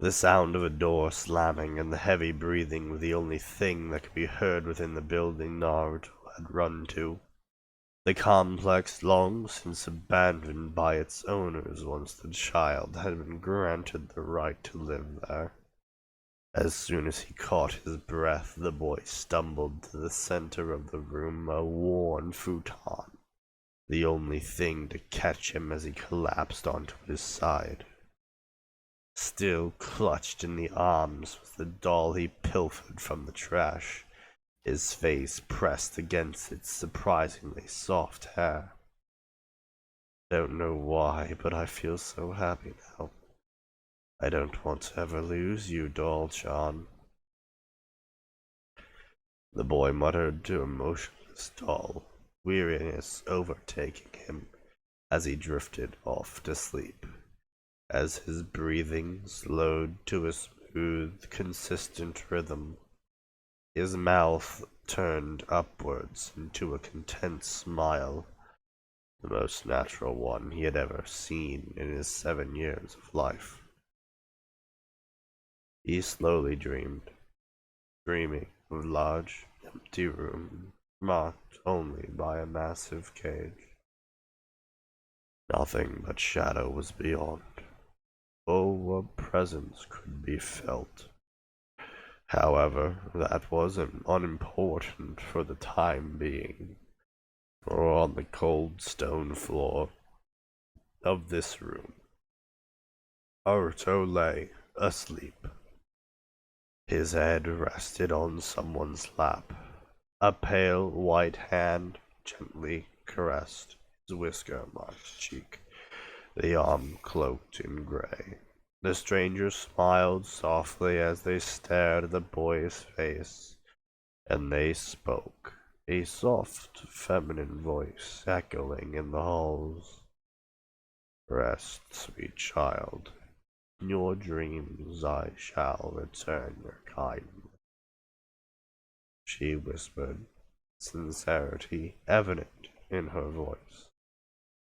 The sound of a door slamming and the heavy breathing were the only thing that could be heard within the building Naruto had run to. The complex, long since abandoned by its owners once the child had been granted the right to live there. As soon as he caught his breath, the boy stumbled to the center of the room, a worn futon, the only thing to catch him as he collapsed onto his side. Still clutched in the arms was the doll he pilfered from the trash, his face pressed against its surprisingly soft hair. Don't know why, but I feel so happy now. I don't want to ever lose you, doll-chan. The boy muttered to a motionless doll, weariness overtaking him as he drifted off to sleep. As his breathing slowed to a smooth, consistent rhythm, his mouth turned upwards into a content smile, the most natural one he had ever seen in his 7 years of life. He slowly dreamed, dreaming of a large, empty room marked only by a massive cage. Nothing but shadow was beyond. Oh, a presence could be felt. However, that was unimportant for the time being, for on the cold stone floor of this room Naruto lay asleep. His head rested on someone's lap. A pale white hand gently caressed his whisker-marked cheek, the arm cloaked in gray. The stranger smiled softly as they stared at the boy's face, and they spoke, a soft, feminine voice echoing in the halls. Rest, sweet child. In your dreams I shall return your kindness, she whispered, sincerity evident in her voice.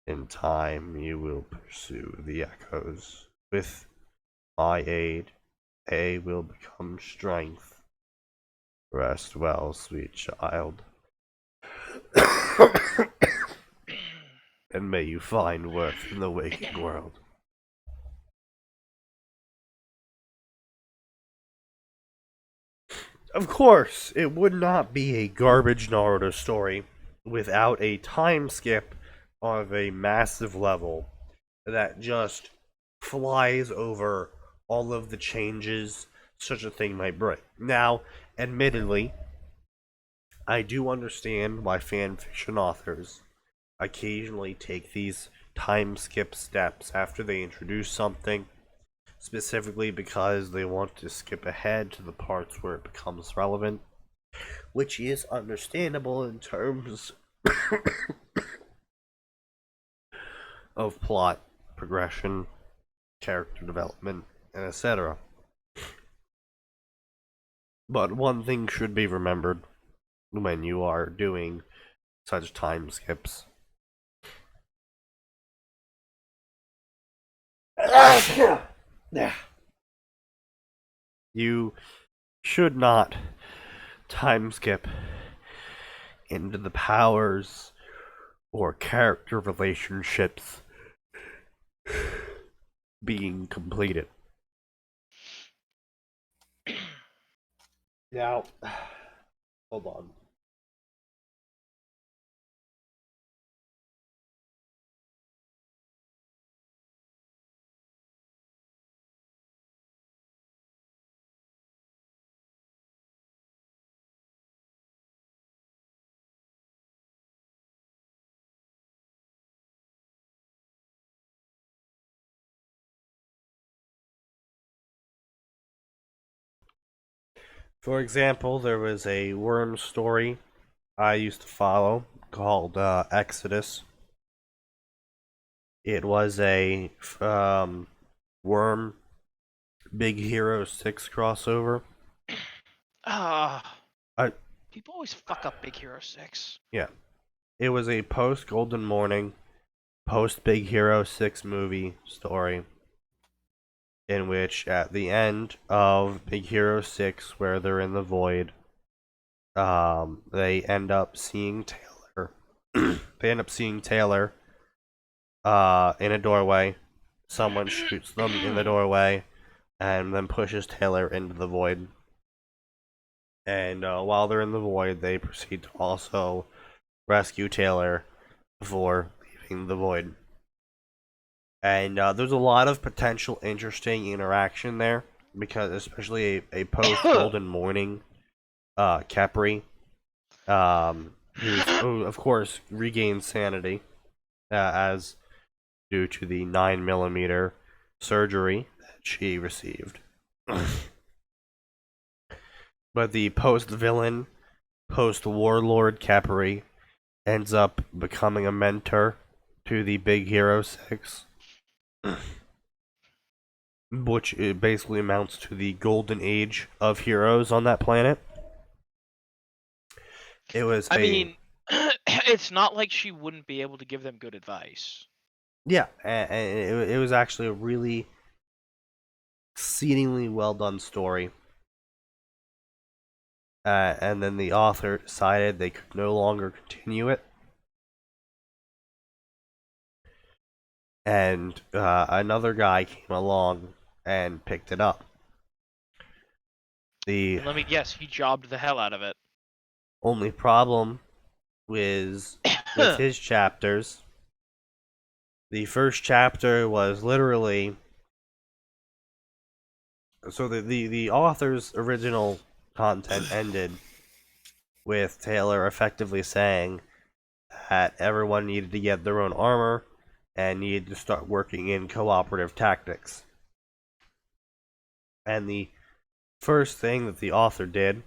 In time you will pursue the echoes. With my aid, they will become strength. Rest well, sweet child. And may you find worth in the waking world. Of course, it would not be a garbage Naruto story without a time skip of a massive level that just flies over all of the changes such a thing might bring. Now, admittedly, I do understand why fanfiction authors occasionally take these time skip steps after they introduce something, specifically because they want to skip ahead to the parts where it becomes relevant, which is understandable in terms of plot progression, character development, and etc. But one thing should be remembered when you are doing such time skips. You should not time skip into the powers or character relationships being completed. Now, hold on. For example, there was a worm story I used to follow called Exodus. It was a worm Big Hero 6 crossover. Ah, I people always fuck up Big Hero 6. Yeah. It was a post Golden Morning, post Big Hero 6 movie story in which at the end of Big Hero 6 where they're in the void, they end up seeing Taylor. They end up seeing Taylor in a doorway. Someone shoots them in the doorway and then pushes Taylor into the void. And while they're in the void, they proceed to also rescue Taylor before leaving the void. And there's a lot of potential interesting interaction there, because especially a post Golden Morning Capri, who of course regains sanity as due to the 9mm surgery that she received. But the post villain, post warlord Capri ends up becoming a mentor to the Big Hero 6. Which it basically amounts to the golden age of heroes on that planet. It was I mean, it's not like she wouldn't be able to give them good advice. Yeah, and it was actually a really exceedingly well done story. And then the author decided they could no longer continue it. And another guy came along and picked it up. And let me guess, he jobbed the hell out of it. Only problem with his chapters, the first chapter was literally So the author's original content ended with Taylor effectively saying that everyone needed to get their own armor and needed to start working in cooperative tactics. And the first thing that the author did,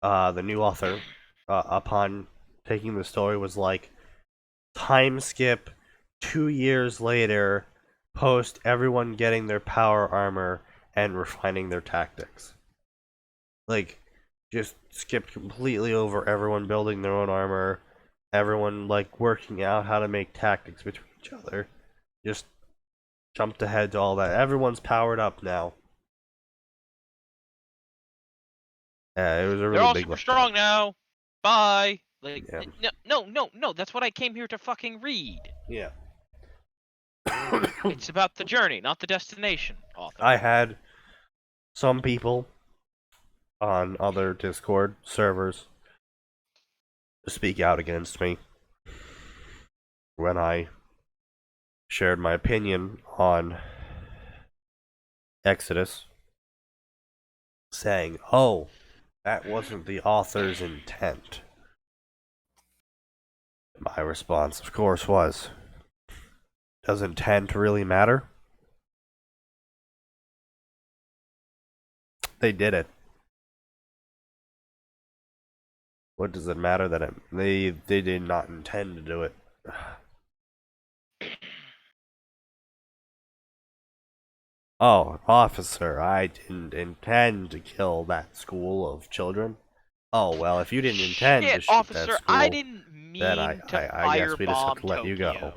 the new author, upon taking the story, was like, time skip 2 years later, post everyone getting their power armor and refining their tactics. Like, just skipped completely over everyone building their own armor, everyone like working out how to make tactics between each other. Just jumped ahead to all that. Everyone's powered up now. Yeah, it was a They're really all big super letdown. strong now. Bye. Like, Yeah. no. That's what I came here to fucking read. Yeah. It's about the journey, not the destination, author. I had some people on other Discord servers speak out against me when I shared my opinion on Exodus, saying, "Oh, that wasn't the author's intent." My response, of course, was, does intent really matter? They did it. What does it matter that they did not intend to do it? Oh, officer, I didn't intend to kill that school of children. Oh, well, if you didn't intend to Shit, shoot that officer, school, I didn't mean then to I guess we just have firebomb to let you go. Tokyo.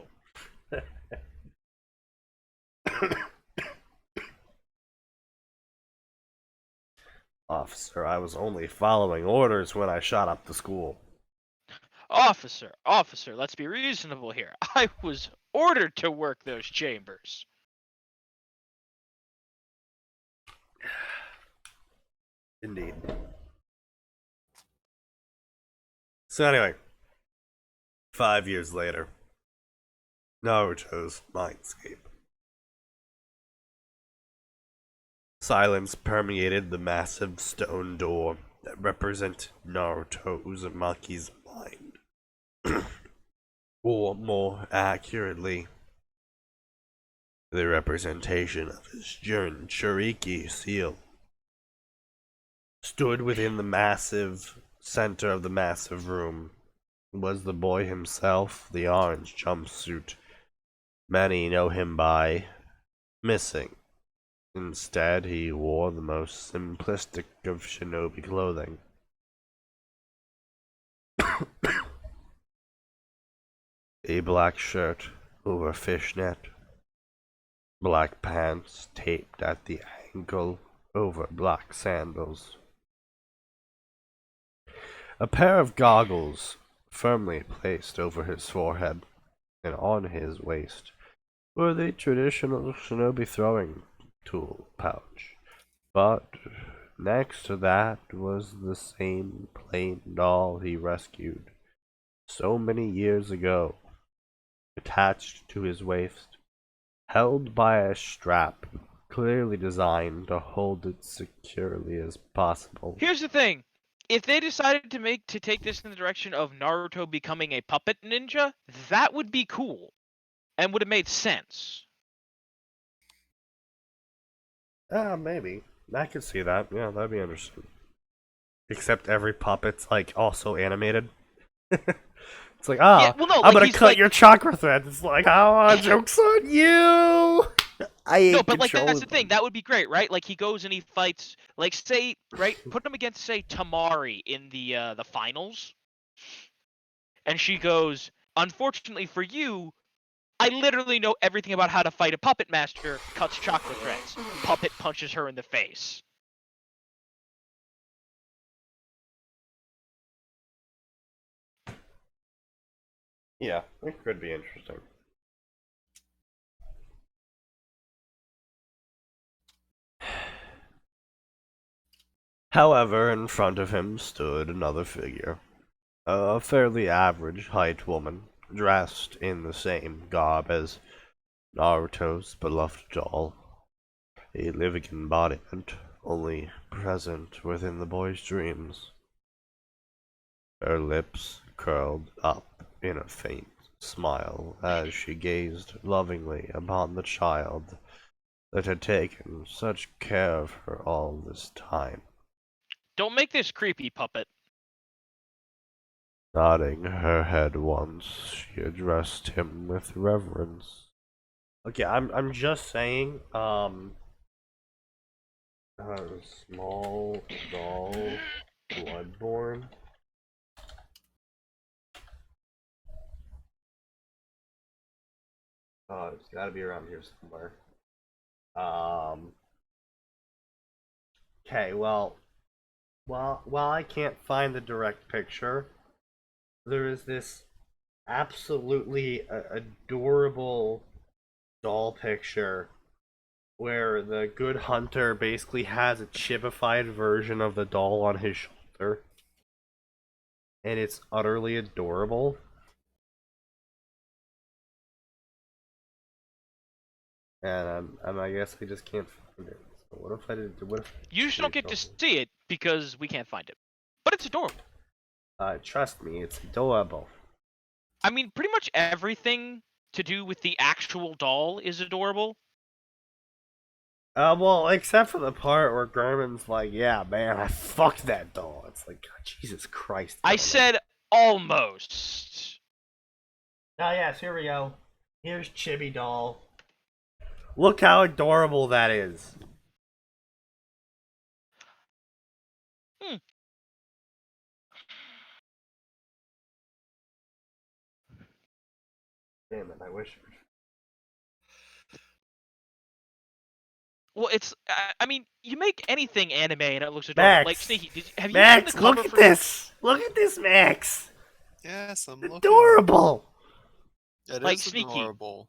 Officer, I was only following orders when I shot up the school. Officer, let's be reasonable here. I was ordered to work those chambers. Indeed. So anyway, 5 years later, Naruto's Mindscape. Silence permeated the massive stone door that represented Naruto Uzumaki's mind. Or more accurately, the representation of his Jinchuriki seal. Stood within the massive center of the massive room was the boy himself, the orange jumpsuit many know him by, missing. Instead, he wore the most simplistic of shinobi clothing. A black shirt over fishnet, black pants taped at the ankle over black sandals. A pair of goggles firmly placed over his forehead and on his waist were the traditional shinobi throwing tool pouch, but next to that was the same plain doll he rescued so many years ago, attached to his waist, held by a strap clearly designed to hold it securely as possible. Here's the thing. If they decided to take this in the direction of Naruto becoming a puppet ninja, that would be cool and would have made sense. Maybe. I could see that. Yeah, that'd be interesting. Except every puppet's like also animated. It's like, Yeah, well, no, I'm like, gonna he's cut like- your chakra threads. It's like, joke's on you. I ain't No, but like controlling that's the thing. them. That would be great, right? Like he goes and he fights, like say, right, put him against say Tamari in the finals, and she goes, "Unfortunately for you, I literally know everything about how to fight a puppet master." Cuts chakra threads. Puppet punches her in the face. Yeah, it could be interesting. However, in front of him stood another figure. A fairly average height woman, dressed in the same garb as Naruto's beloved doll. a living embodiment, only present within the boy's dreams. Her lips curled up in a faint smile as she gazed lovingly upon the child that had taken such care of her all this time. Don't make this creepy, puppet. Nodding her head once, she addressed him with reverence. Okay, I'm just saying, small doll, bloodborne. It's gotta be around here somewhere. Okay, well, while I can't find the direct picture, there is this absolutely adorable doll picture where the good hunter basically has a chibified version of the doll on his shoulder. And it's utterly adorable. And I guess I just can't find it. So what if I did? What if You just don't get to see it because we can't find it. But it's adorable. Trust me, it's adorable. I mean, pretty much everything to do with the actual doll is adorable. Well, except for the part where Garmin's like, yeah, man, I fucked that doll. It's like, God, Jesus Christ. I said almost. Oh, yes, here we go. Here's Chibi Doll. Look how adorable that is. Damn it, I wish. Well, it's. I mean, you make anything anime and it looks adorable. Max, like Sneaky, have you Max, seen the cover look at for this. Look at this, Max. Yes, I'm looking. Adorable. It like is Sneaky? adorable.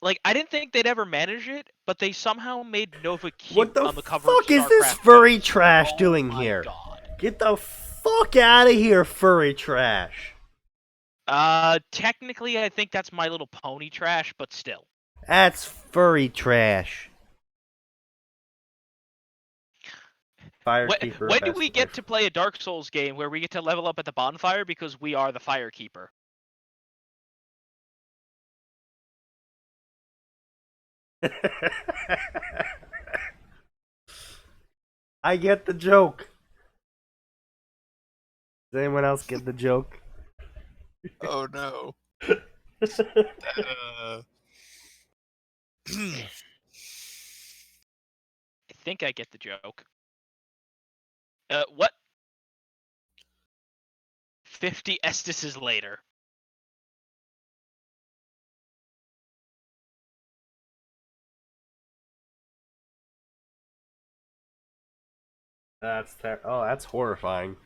Like, I didn't think they'd ever manage it, but they somehow made Nova cute What the on the cover of fuck is this StarCraft furry Base. trash Oh doing my here? God. Get the fuck out of here, furry trash. Technically, I think that's My Little Pony trash, but still. That's furry trash. Firekeeper. When do we get to play a Dark Souls game where we get to level up at the bonfire because we are the Firekeeper? I get the joke. Does anyone else get the joke? Oh no. I think I get the joke. What? 50 Estises later. Oh, that's horrifying.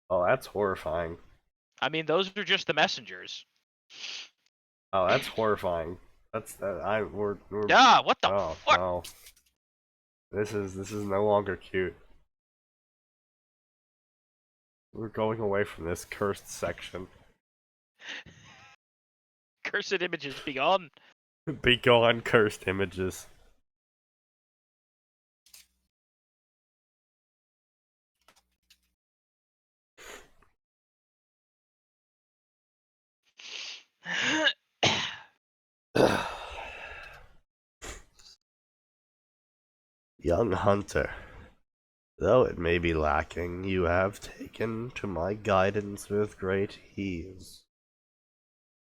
Oh, that's horrifying. I mean, those are just the messengers. Oh, that's horrifying. That's we're Ah, what the oh fuck? no. This is no longer cute. We're going away from this cursed section. Cursed images be gone. Be gone, cursed images. Young hunter, though it may be lacking, you have taken to my guidance with great ease.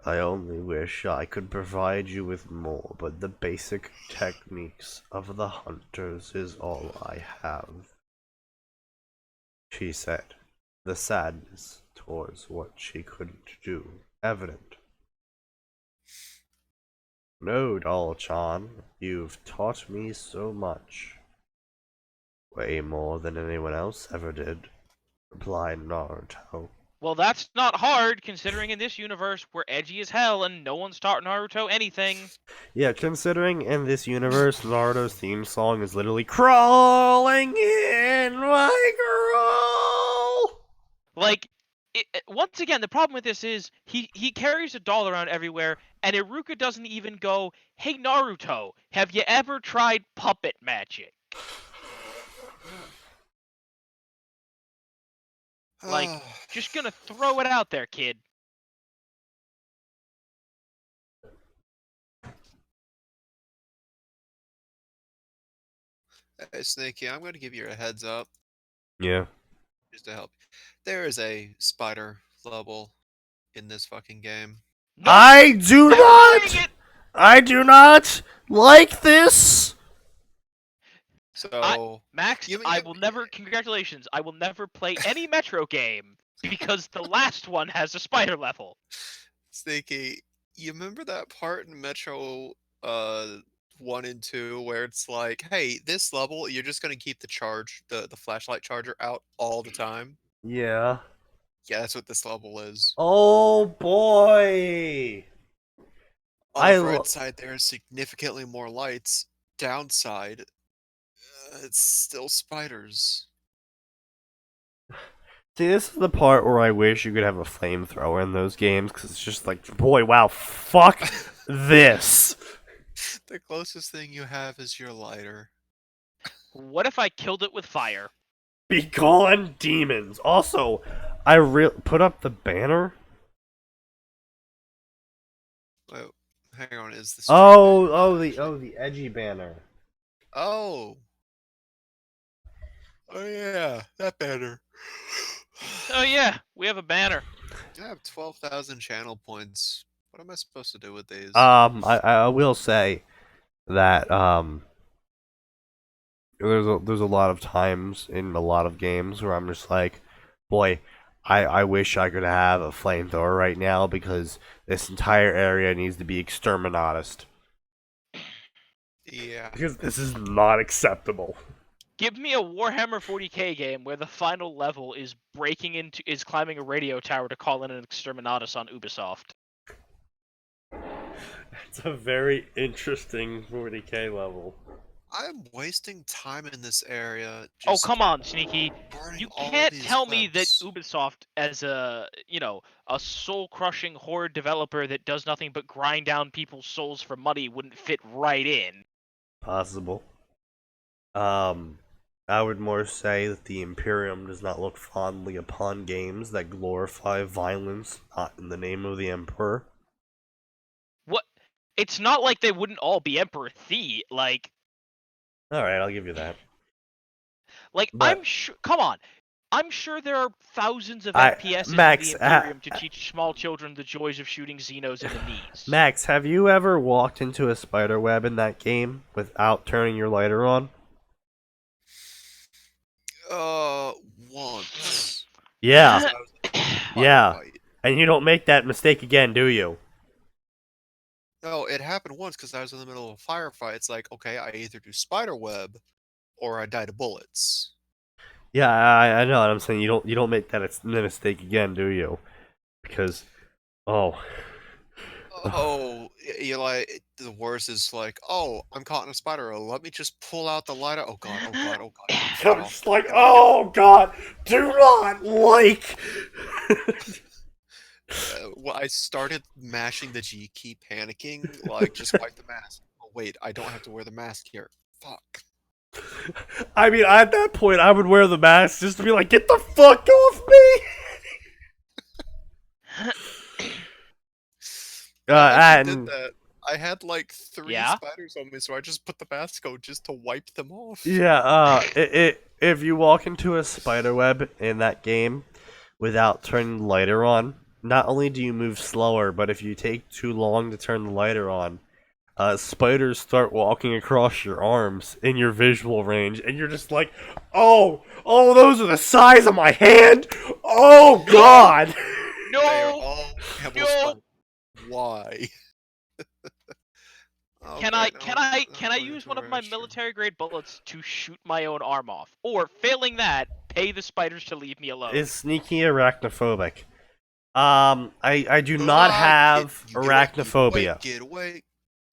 I only wish I could provide you with more, but the basic techniques of the hunters is all I have, she said, the sadness towards what she couldn't do evident. No, Doll-chan, you've taught me so much. Way more than anyone else ever did, replied Naruto. Well, that's not hard, considering in this universe we're edgy as hell and no one's taught Naruto anything. Yeah, considering in this universe Naruto's theme song is literally crawling in my girl. Like, once again, the problem with this is he carries a doll around everywhere, and Iruka doesn't even go, "Hey Naruto, have you ever tried puppet magic?" Like, just gonna throw it out there, kid. Hey, Snaky, I'm going to give you a heads up Yeah. just to help. There is a spider level in this fucking game. No, I do never not. playing it! I do not like this. So, Max, I will never. Congratulations, I will never play any Metro game because the last one has a spider level. Snaky, you remember that part in Metro 1 and 2 where it's like, hey, this level, you're just going to keep the flashlight charger out all the time? Yeah. Yeah, that's what this level is. Oh boy. On the bright side, there are significantly more lights. Downside, it's still spiders. See, this is the part where I wish you could have a flamethrower in those games, because it's just like, boy, wow, fuck this. The closest thing you have is your lighter. What if I killed it with fire? Be gone, demons. Also, put up the banner. Wait, hang on, is this? The edgy banner. Oh yeah, that banner. Oh yeah, we have a banner. I have 12,000 channel points. What am I supposed to do with these? I will say that there's a lot of times in a lot of games where I'm just like, boy, I wish I could have a flamethrower right now because this entire area needs to be exterminated. Yeah. Because this is not acceptable. Give me a Warhammer 40k game where the final level is climbing a radio tower to call in an exterminatus on Ubisoft. It's a very interesting 40k level. I'm wasting time in this area. Oh, come on, Sneaky. You all can't these tell me that webs. Ubisoft, as a soul-crushing horror developer that does nothing but grind down people's souls for money, wouldn't fit right in. Possible. I would more say that the Imperium does not look fondly upon games that glorify violence, not in the name of the Emperor. What? It's not like they wouldn't all be Emperor Thee, like... Alright, I'll give you that. Like, But- I'm sure... Come on. I'm sure there are thousands of FPSs Max, in the Imperium to teach small children the joys of shooting Xenos in the knees. Max, have you ever walked into a spider web in that game without turning your lighter on? Once. Yeah. Yeah. Firefight. And you don't make that mistake again, do you? No, it happened once because I was in the middle of a firefight. It's like, okay, I either do spider web or I die to bullets. Yeah, I know what I'm saying. You don't make that mistake again, do you? Because, Oh, you're like, the worst is like, oh, I'm caught in a spider. Let me just pull out the lighter. Oh god, oh god, oh god. I'm just like, oh god, do not like. Well, I started mashing the G key, panicking, like, just wipe the mask. Oh wait, I don't have to wear the mask here. Fuck. I mean, at that point, I would wear the mask just to be like, get the fuck off me! I did that. I had like 3 spiders on me, so I just put the mask on just to wipe them off. Yeah, if you walk into a spider web in that game without turning the lighter on, not only do you move slower, but if you take too long to turn the lighter on, spiders start walking across your arms in your visual range, and you're just like, oh, those are the size of my hand! Oh, God! No! They are all No! Why? Can I use one of my military grade bullets to shoot my own arm off? Or, failing that, pay the spiders to leave me alone? Is Sneaky arachnophobic? I do not have arachnophobia. Get away.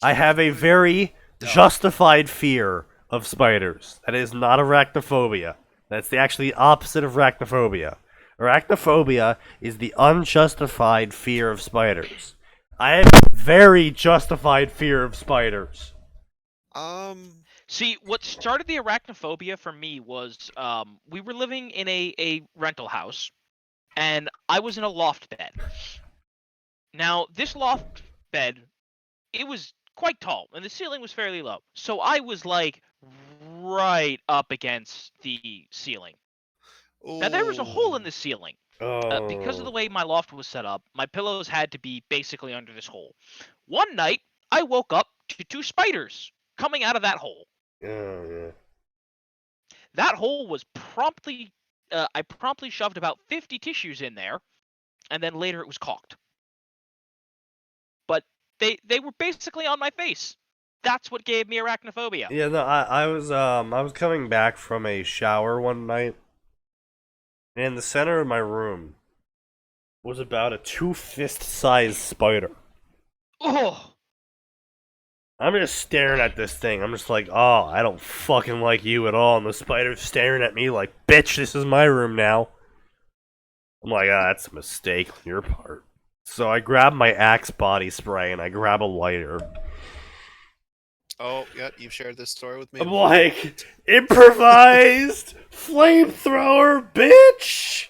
I have a very justified fear of spiders. That is not arachnophobia. That's actually the opposite of arachnophobia. Arachnophobia is the unjustified fear of spiders. I have very justified fear of spiders. See, what started the arachnophobia for me was we were living in a rental house, and I was in a loft bed. Now, this loft bed, it was quite tall, and the ceiling was fairly low. So I was, like, right up against the ceiling. Now, there was a hole in the ceiling. Because of the way my loft was set up, my pillows had to be basically under this hole. One night, I woke up to 2 spiders coming out of that hole. Yeah. That hole was promptly, I promptly shoved about 50 tissues in there, and then later it was caulked. But they were basically on my face. That's what gave me arachnophobia. Yeah, no, I was coming back from a shower one night, and in the center of my room was about a 2-fist-sized spider. Oh! I'm just staring at this thing. I'm just like, oh, I don't fucking like you at all. And the spider's staring at me like, bitch, this is my room now. I'm like, that's a mistake on your part. So I grab my Axe body spray and I grab a lighter. Oh, yeah, you've shared this story with me. I'm like, improvised flamethrower, bitch!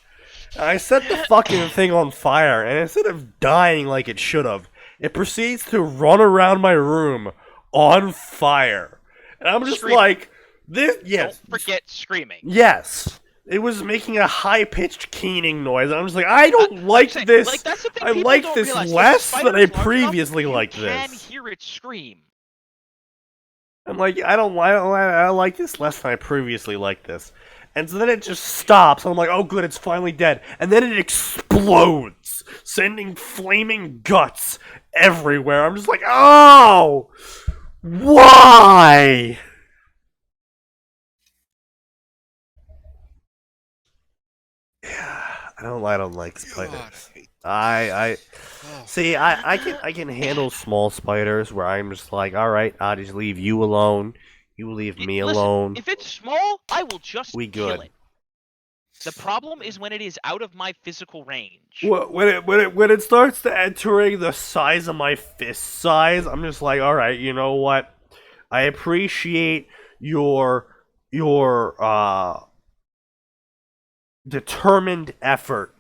I set the fucking thing on fire, and instead of dying like it should have, it proceeds to run around my room on fire. And I'm just Screaming. like, this, yes. Don't forget screaming. Yes. It was making a high-pitched keening noise. I'm just like, I don't like this. Like, that's the thing I people like don't this realize. less If than the I spider is large previously enough, liked you can this. hear it scream. I'm like, I like this less than I previously liked this. And so then it just stops. I'm like, oh good, it's finally dead. And then it explodes, sending flaming guts everywhere. I'm just like, oh! Why? I don't like spiders. God, I oh. see. I can handle small spiders where I'm just like, all right, I'll just leave you alone. You leave me Listen, alone. if it's small, I will just We kill good. it. The problem is when it is out of my physical range. When it starts to entering the size of my fist size, I'm just like, all right, you know what? I appreciate your determined effort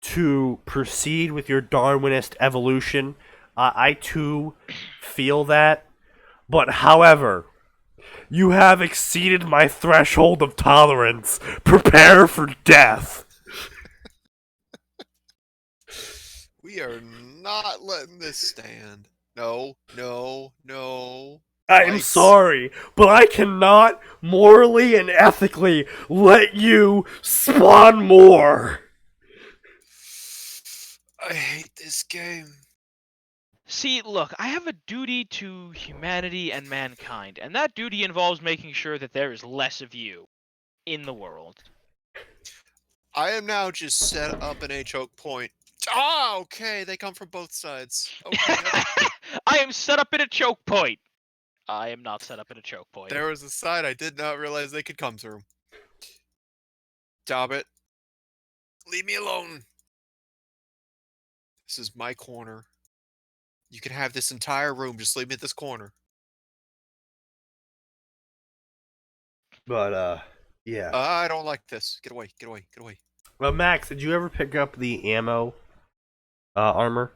to proceed with your Darwinist evolution. I too feel that, but however, you have exceeded my threshold of tolerance. Prepare for death. We are not letting this stand. No, no, no. I am sorry, but I cannot morally and ethically let you spawn more. I hate this game. See, look, I have a duty to humanity and mankind, and that duty involves making sure that there is less of you in the world. I am now just set up in a choke point. Ah, okay, they come from both sides. Okay, I am set up in a choke point. I am not set up in a choke point. there was a side I did not realize they could come through. Stop it. Leave me alone. This is my corner. You can have this entire room. Just leave me at this corner. But, yeah. I don't like this. Get away, get away, get away. Well, Max, did you ever pick up the ammo armor?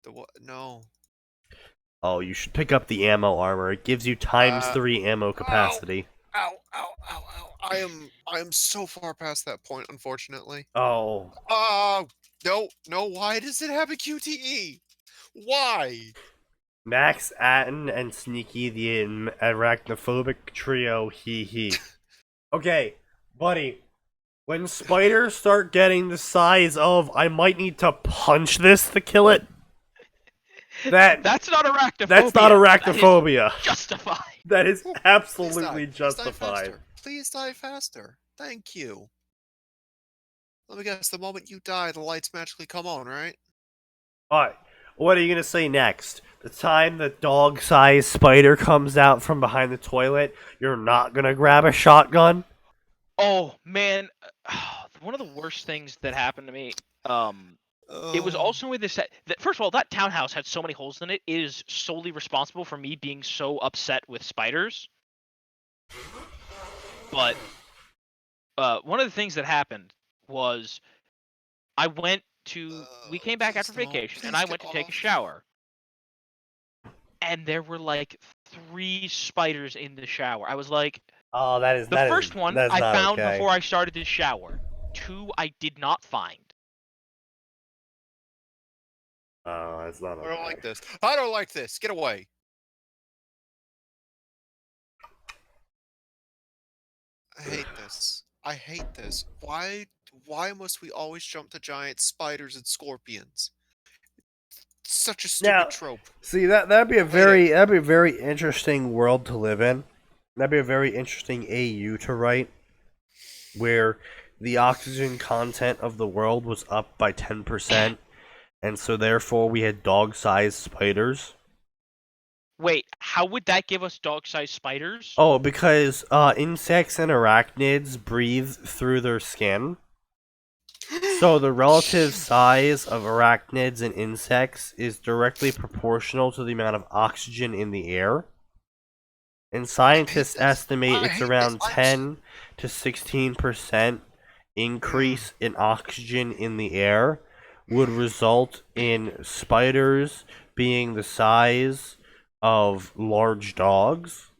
The what? No. Oh, you should pick up the ammo armor. It gives you ×3 ammo capacity. Ow, ow, ow, ow. I am so far past that point, unfortunately. Oh. No, no, why does it have a QTE? Why? Max, Atin, and Sneaky, the arachnophobic trio, hee. Okay, buddy. When spiders start getting the size of, I might need to punch this to kill it. That's not arachnophobia. That's not arachnophobia. That is justified. That is absolutely Please justified. Please die faster. Thank you. Let me guess, the moment you die, the lights magically come on, right? Alright, what are you gonna say next? The time the dog-sized spider comes out from behind the toilet, you're not gonna grab a shotgun? Oh, man. one of the worst things that happened to me. It was Oh. also in this. First of all, that townhouse had so many holes in it. It is solely responsible for me being so upset with spiders. But one of the things that happened was we came back after Please don't. vacation, and Please I get went to take a off. shower. And there were like 3 spiders in the shower. I was like, Oh, the first one that's I not found okay. before I started to shower. 2 I did not find. Oh, that's not okay. I don't like this. I don't like this. Get away. I hate this. I hate this. Why must we always jump to giant spiders and scorpions? Such a stupid Now, trope. see that'd be a Hate it. very interesting world to live in. That'd be a very interesting AU to write, where the oxygen content of the world was up by 10%, and so therefore we had dog-sized spiders. Wait, how would that give us dog-sized spiders? Oh, because insects and arachnids breathe through their skin. So the relative size of arachnids and insects is directly proportional to the amount of oxygen in the air. And scientists estimate it's around 10 to 16% increase in oxygen in the air would result in spiders being the size of large dogs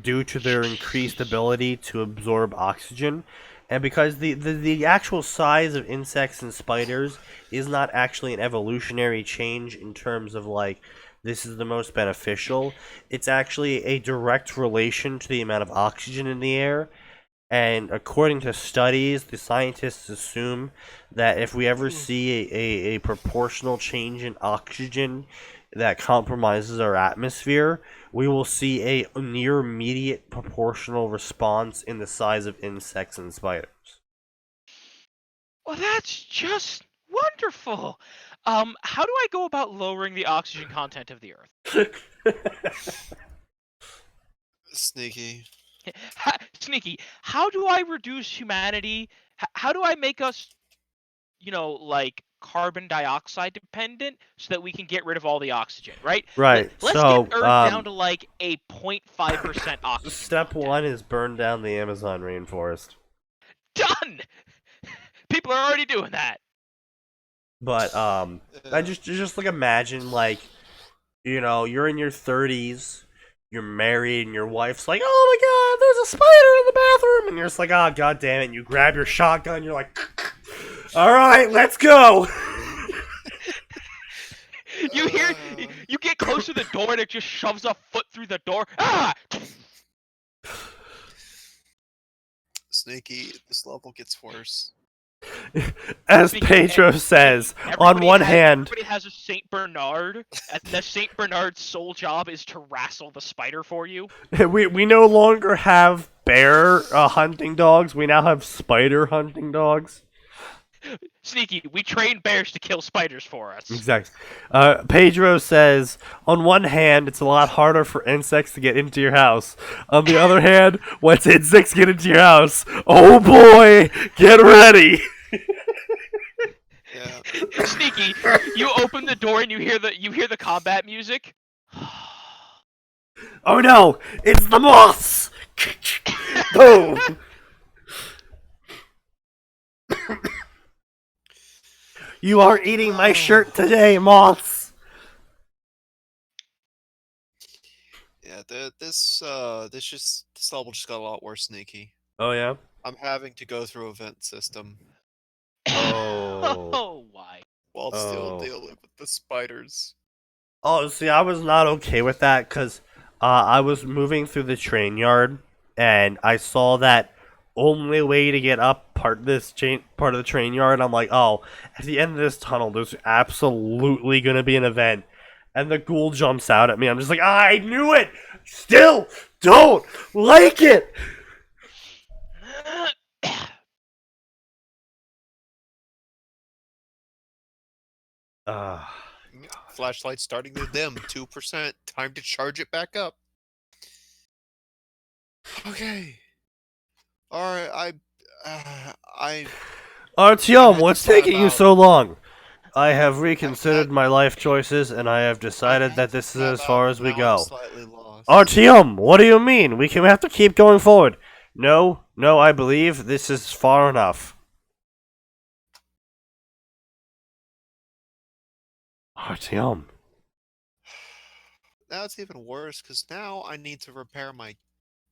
due to their increased ability to absorb oxygen. And because the actual size of insects and spiders is not actually an evolutionary change in terms of like this is the most beneficial, it's actually a direct relation to the amount of oxygen in the air. And according to studies, the scientists assume that if we ever see a proportional change in oxygen that compromises our atmosphere, we will see a near immediate proportional response in the size of insects and spiders. Well, that's just wonderful. How do I go about lowering the oxygen content of the Earth? Sneaky. Sneaky, how do I reduce humanity? How do I make us, like carbon dioxide dependent so that we can get rid of all the oxygen, right? Right. Let's So, get Earth down to like a 0.5% oxygen. step content. 1 is burn down the Amazon rainforest. Done. People are already doing that. But I just like imagine like, you're in your 30s, you're married, and your wife's like, "Oh my God, there's a spider in the bathroom," and you're just like, "Oh God damn it!" And you grab your shotgun, you're like, "All right, let's go." You get close to the door and it just shoves a foot through the door. Ah! Sneaky, this level gets worse. As Pedro says, on one hand, everybody has a Saint Bernard, and the Saint Bernard's sole job is to wrestle the spider for you. we no longer have bear hunting dogs. We now have spider hunting dogs. Sneaky, we train bears to kill spiders for us. Exactly. Pedro says, on one hand, it's a lot harder for insects to get into your house. On the other hand, once insects get into your house, oh boy, get ready. Yeah. Sneaky, you open the door and you hear the combat music. Oh no, it's the moths. Boom. You aren't eating my shirt today, moths. Yeah, this level just got a lot worse, Sneaky. Oh yeah. I'm having to go through a vent system Oh, why? while still dealing with the spiders. Oh, see, I was not okay with that because I was moving through the train yard and I saw that only way to get up part of the train yard. I'm like, oh, at the end of this tunnel, there's absolutely gonna be an event, and the ghoul jumps out at me. I'm just like, I knew it. Still don't like it. Flashlight starting to dim. 2%. Time to charge it back up. Okay. Alright, I Artyom, had what's thought taking you about so long? I have I've had reconsidered my life choices, and I have I decided had that this is thought as about far it, as we now I'm go. slightly lost. Artyom, what do you mean? We can have to keep going forward. No, I believe this is far enough. Artyom. Now it's even worse, because now I need to repair my...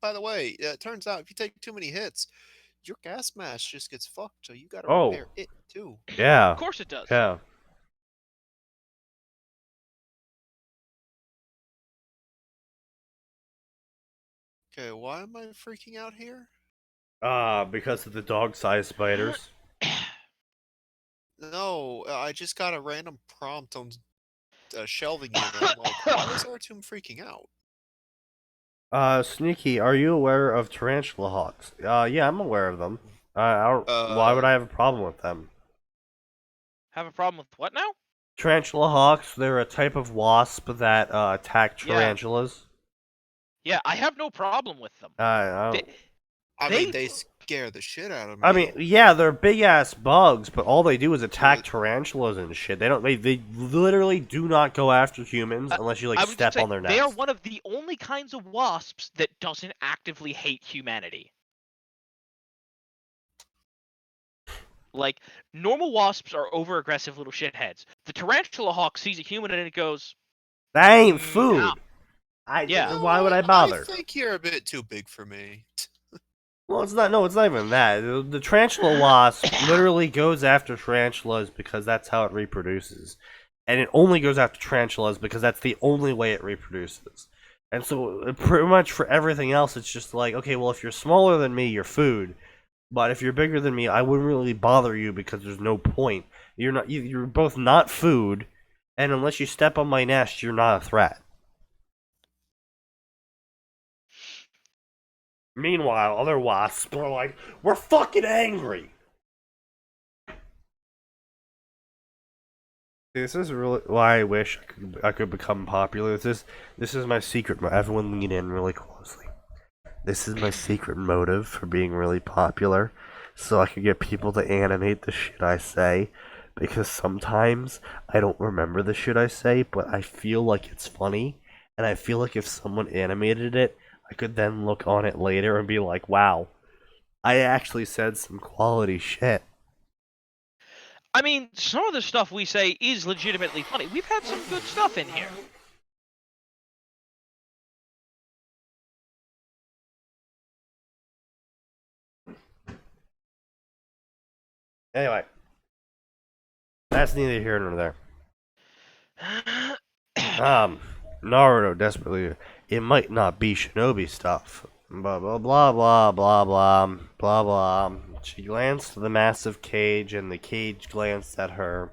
By the way, it turns out if you take too many hits, your gas mask just gets fucked, so you gotta Oh, repair it too. yeah. Of course it does. Yeah. Okay, why am I freaking out here? Because of the dog-sized spiders. No, I just got a random prompt on a shelving unit. I'm like, why is Artyom freaking out? Sneaky, are you aware of tarantula hawks? Yeah, I'm aware of them. Why would Uh, I have a problem with them? Have a problem with what now? Tarantula hawks, they're a type of wasp that attack Yeah. tarantulas. Yeah, I have no problem with them. I They, don't... I mean, they they scare the shit out of I mean, me. yeah, they're big ass bugs, but all they do is attack But tarantulas and shit. They don't. They literally do not go after humans uh, unless you like I was gonna step say on their they are nest. one of the only kinds of wasps that doesn't actively hate humanity. Like, normal wasps are over aggressive little shitheads. The tarantula hawk sees a human and it goes, That ain't nah. food. Yeah. Why would I I bother? think you're a bit too big for me. Well, it's not. No, it's not even that. The tarantula wasp literally goes after tarantulas because that's how it reproduces, and it only goes after tarantulas because that's the only way it reproduces. And so, pretty much for everything else, it's just like, okay, well, if you're smaller than me, you're food. But if you're bigger than me, I wouldn't really bother you because there's no point. You're not. You're both not food, and unless you step on my nest, you're not a threat. Meanwhile, other wasps are like, we're fucking angry. This is really why I wish I could become popular. This is my secret. Everyone lean in really closely. This is my secret motive for being really popular, so I can get people to animate the shit I say. Because sometimes I don't remember the shit I say, but I feel like it's funny, and I feel like if someone animated it, I could then look on it later and be like, "Wow, I actually said some quality shit." I mean, some of the stuff we say is legitimately funny. We've had some good stuff in here. Anyway, that's neither here nor there. Naruto desperately. It might not be shinobi stuff. Blah blah blah blah blah blah blah blah. She glanced at the massive cage, and the cage glanced at her.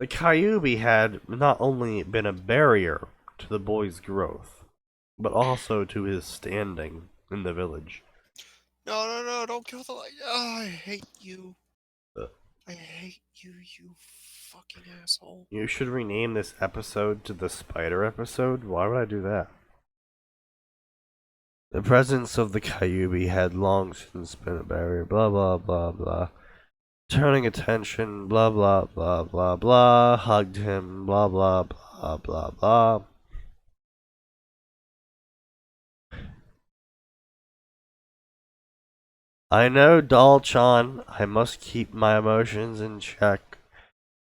The Kyubi had not only been a barrier to the boy's growth, but also to his standing in the village. No, no, no, don't kill the light. Oh, I hate you. Uh. I hate you, you fucking asshole. You should rename this episode to the spider episode. Why would I do that? The presence of the Kyubi had long since been a barrier. Blah blah blah blah. Turning attention. Blah blah blah blah blah. Hugged him. Blah blah blah blah blah. I know, Doll-chan. I must keep my emotions in check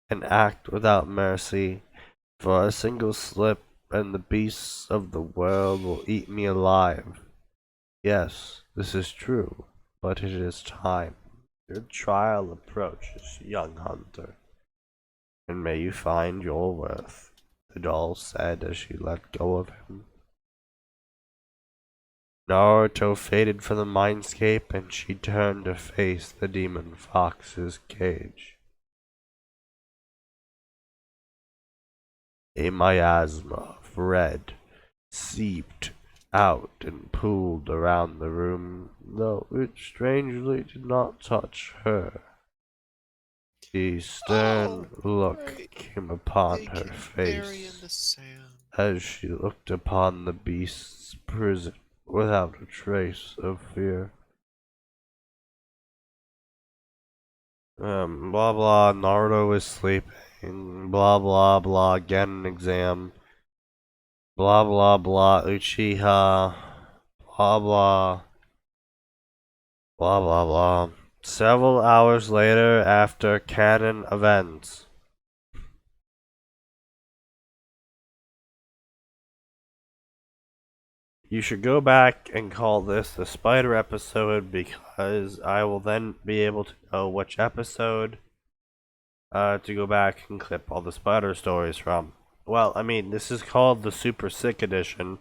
and act without mercy. For a single slip, and the beasts of the world will eat me alive. Yes, this is true, but it is time. Your trial approaches, young hunter, and may you find your worth, the doll said as she let go of him. Naruto faded from the mindscape, and she turned to face the demon fox's cage. A miasma of red seeped out and pooled around the room, though it strangely did not touch her. A stern look great. came upon They her can bury in face the sand. as she looked upon the beast's prison without a trace of fear. Blah blah, Naruto is sleeping. Blah blah blah, get an exam. Blah blah blah, Uchiha. Blah blah. Blah blah blah. Several hours later, after canon events. You should go back and call this the spider episode because I will then be able to know which episode to go back and clip all the spider stories from. Well, I mean, this is called the Super Sick Edition,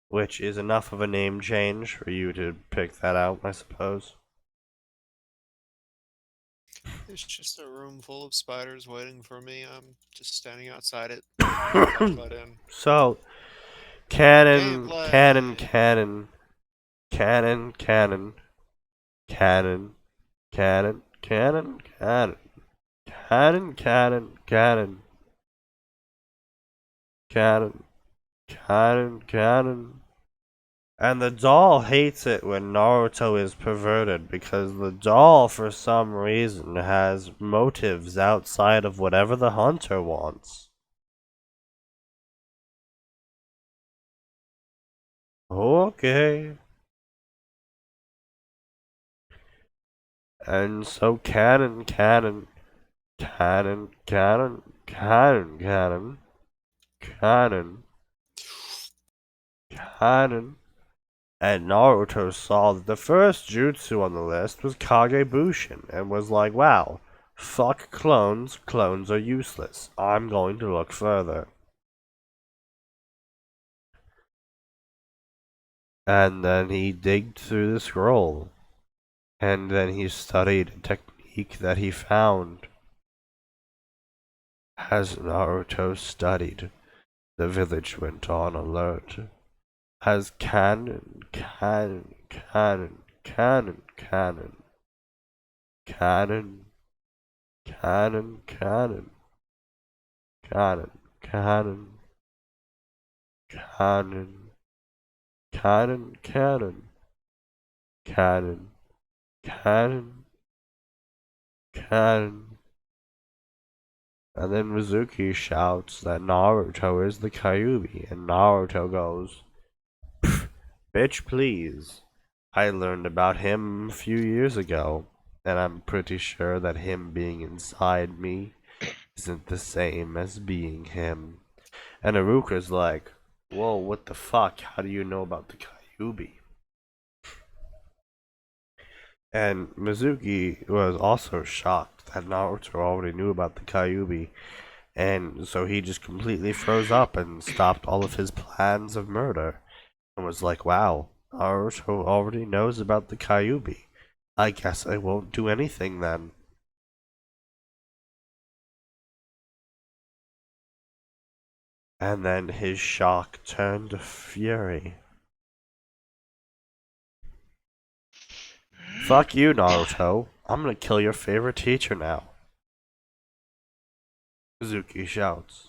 which is enough of a name change for you to pick that out, I suppose. It's just a room full of spiders waiting for me. I'm just standing outside it. Let in. So, canon, Gameplay. canon, canon, canon, canon, canon, canon, canon, canon, canon, canon, canon, canon, canon, canon. And the doll hates it when Naruto is perverted because the doll, for some reason, has motives outside of whatever the hunter wants. Okay. And so canon, canon, canon, canon, canon, canon, canon, canon. And Naruto saw that the first jutsu on the list was Kagebushin and was like, wow, fuck clones, clones are useless. I'm going to look further. And then he digged through the scroll. And then he studied a technique that he found. As Naruto studied, the village went on alert. As cannon, cannon, cannon, cannon, cannon, cannon, cannon, cannon, cannon, cannon, cannon, cannon, cannon, cannon, cannon, cannon. And then Mizuki shouts that Naruto is the Kyuubi, and Naruto goes, bitch please. I learned about him a few years ago, and I'm pretty sure that him being inside me isn't the same as being him. And Iruka's like, whoa, what the fuck? How do you know about the Kyuubi? And Mizuki was also shocked that Naruto already knew about the Kyuubi, and so he just completely froze up and stopped all of his plans of murder, and was like, wow, Naruto already knows about the Kyuubi. I guess I won't do anything then. And then his shock turned to fury. Fuck you, Naruto. I'm gonna kill your favorite teacher now. Mizuki shouts.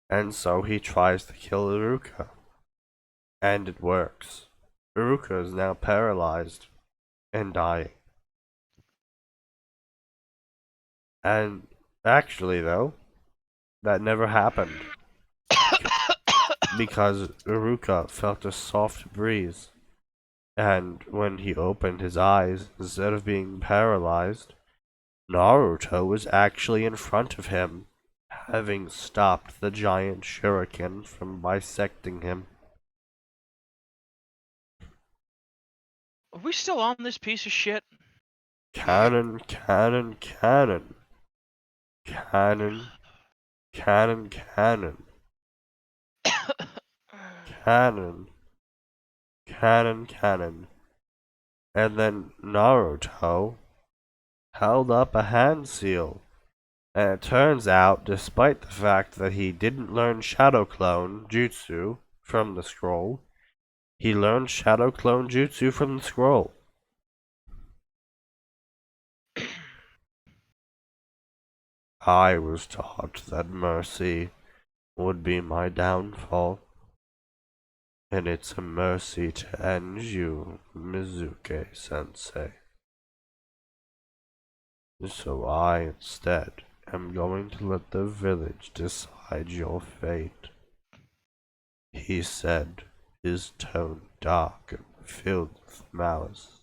And so he tries to kill Iruka. And it works. Iruka is now paralyzed and dying. And actually, though, that never happened. Because Iruka felt a soft breeze. And when he opened his eyes, instead of being paralyzed, Naruto was actually in front of him, having stopped the giant shuriken from bisecting him. Are we still on this piece of shit? Cannon, cannon, cannon. Cannon, cannon, cannon. Cannon, cannon, cannon. And then Naruto held up a hand seal. And it turns out, despite the fact that he didn't learn Shadow Clone Jutsu from the scroll, he learned Shadow Clone Jutsu from the scroll. I was taught that mercy would be my downfall. and it's a mercy to end you, Mizuke-sensei. So I, instead, am going to let the village decide your fate," he said, his tone dark and filled with malice.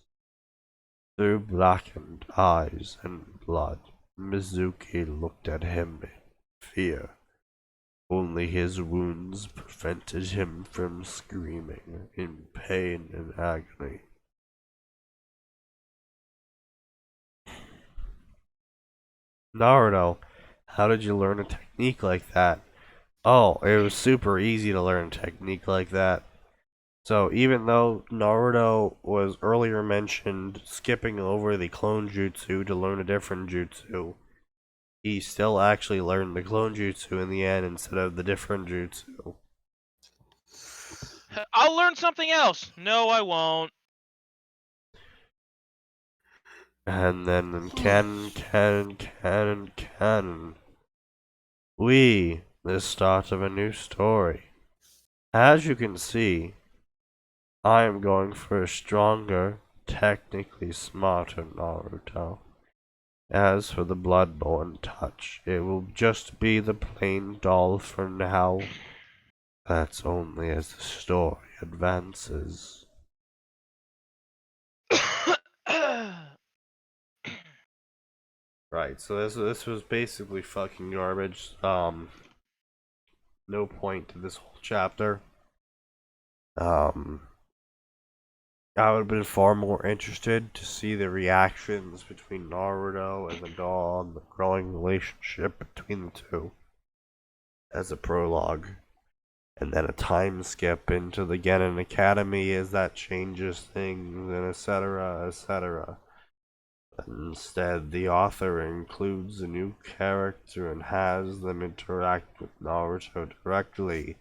Through blackened eyes and blood, Mizuki looked at him in fear. Only his wounds prevented him from screaming in pain and agony. "Naruto, how did you learn a technique like that?" "Oh, it was super easy to learn a technique like that." So even though Naruto was earlier mentioned skipping over the clone jutsu to learn a different jutsu, he still actually learned the clone jutsu in the end instead of the different jutsu. I'll learn something else. No, I won't. And then in canon, the start of a new story. As you can see, I am going for a stronger, technically smarter Naruto. As for the Bloodborne touch, it will just be the plain doll for now. That's only as the story advances. Right, so this was basically fucking garbage. No point to this whole chapter. I would have been far more interested to see the reactions between Naruto and the doll and the growing relationship between the two as a prologue. And then a time skip into the Genin Academy as that changes things, and etc., etc. Instead, the author includes a new character and has them interact with Naruto directly,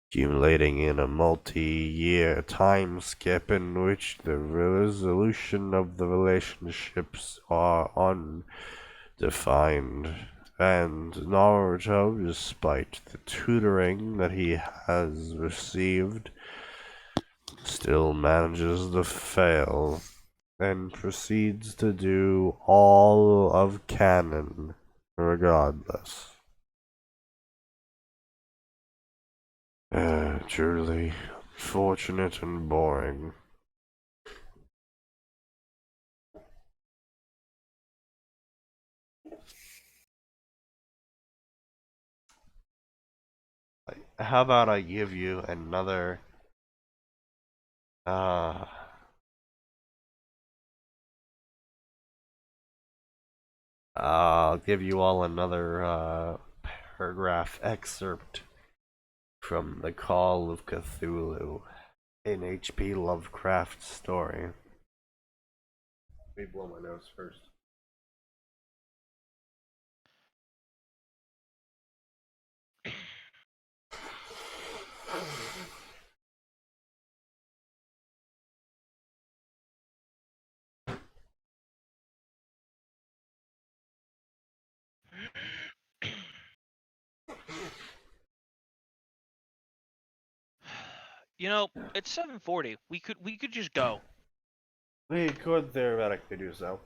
accumulating in a multi-year time skip in which the resolution of the relationships are undefined. And Naruto, despite the tutoring that he has received, still manages to fail and proceeds to do all of canon regardless. Truly unfortunate and boring. How about I give you another I'll give you all another paragraph excerpt from The Call of Cthulhu, an H.P. Lovecraft story. Let me blow my nose first. You know, it's 7:40. We could just go. We could theoretically do so.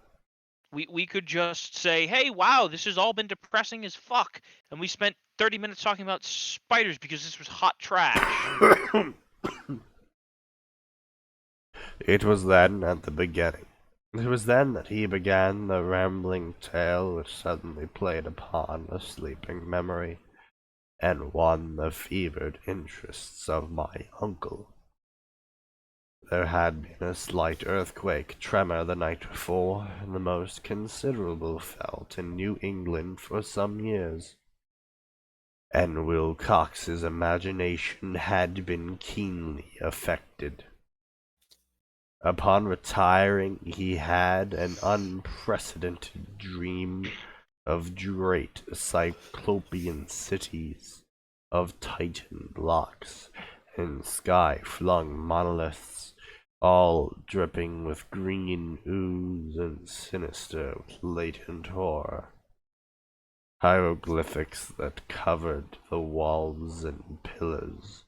We could just say, "Hey, wow, this has all been depressing as fuck," and we spent 30 minutes talking about spiders because this was hot trash. It was then at the beginning. It was then that he began the rambling tale which suddenly played upon a sleeping memory, and won the fevered interests of my uncle. There had been a slight earthquake tremor the night before, and the most considerable felt in New England for some years. And Wilcox's imagination had been keenly affected. Upon retiring, he had an unprecedented dream of great cyclopean cities, of titan blocks, and sky-flung monoliths, all dripping with green ooze and sinister with latent horror. Hieroglyphics that covered the walls and pillars,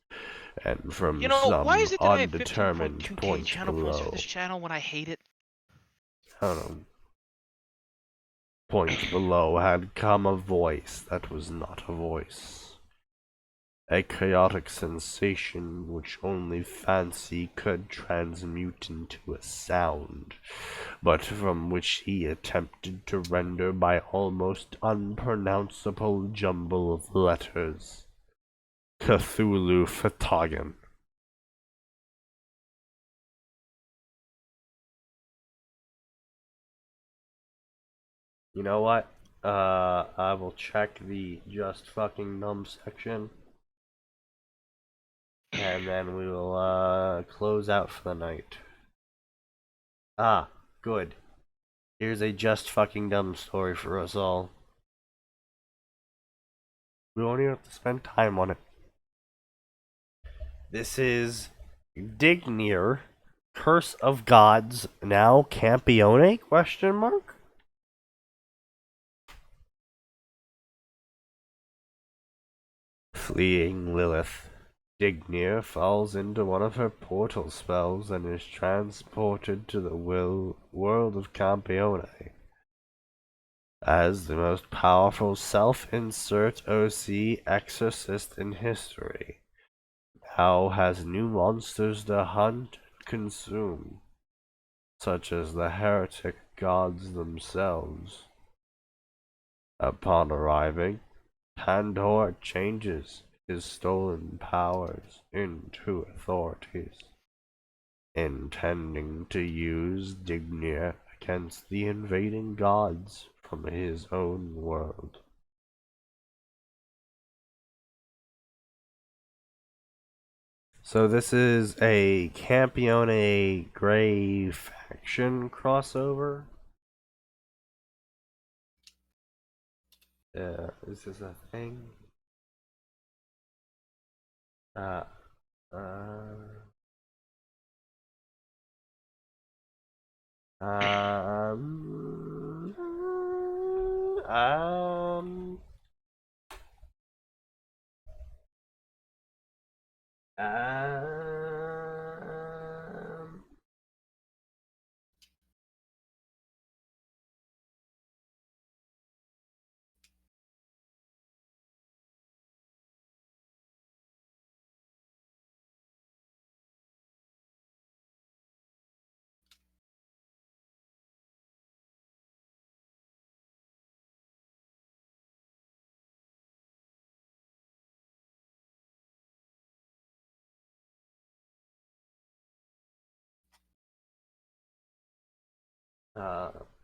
and from Why some is it that I have undetermined 15.2k point channel points for below. this channel when I hate it? I don't know. Point below had come a voice that was not a voice. A chaotic sensation which only fancy could transmute into a sound, but from which he attempted to render by almost unpronounceable jumble of letters. Cthulhu Fatagan. You know what? I will check the just fucking numb section. And then we will, close out for the night. Ah, good. Here's a just fucking dumb story for us all. We won't even have to spend time on it. This is Dignir, Curse of Gods, now Campione? Question mark? Fleeing Lilith, Dignir falls into one of her portal spells and is transported to the world of Campione. As the most powerful self-insert OC exorcist in history, now has new monsters to hunt and consume, such as the heretic gods themselves. Upon arriving, Pandora changes his stolen powers into authorities, intending to use Dignir against the invading gods from his own world. So this is a Campione Grey faction crossover. Is this a thing? Uh, um, um, um,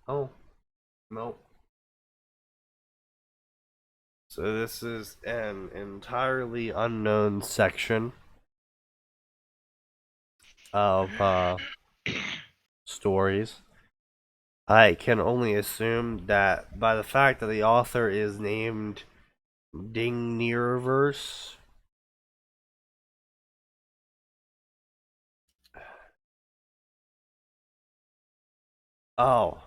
oh, no. So this is an entirely unknown section of stories. I can only assume that by the fact that the author is named Dingnirverse. Oh.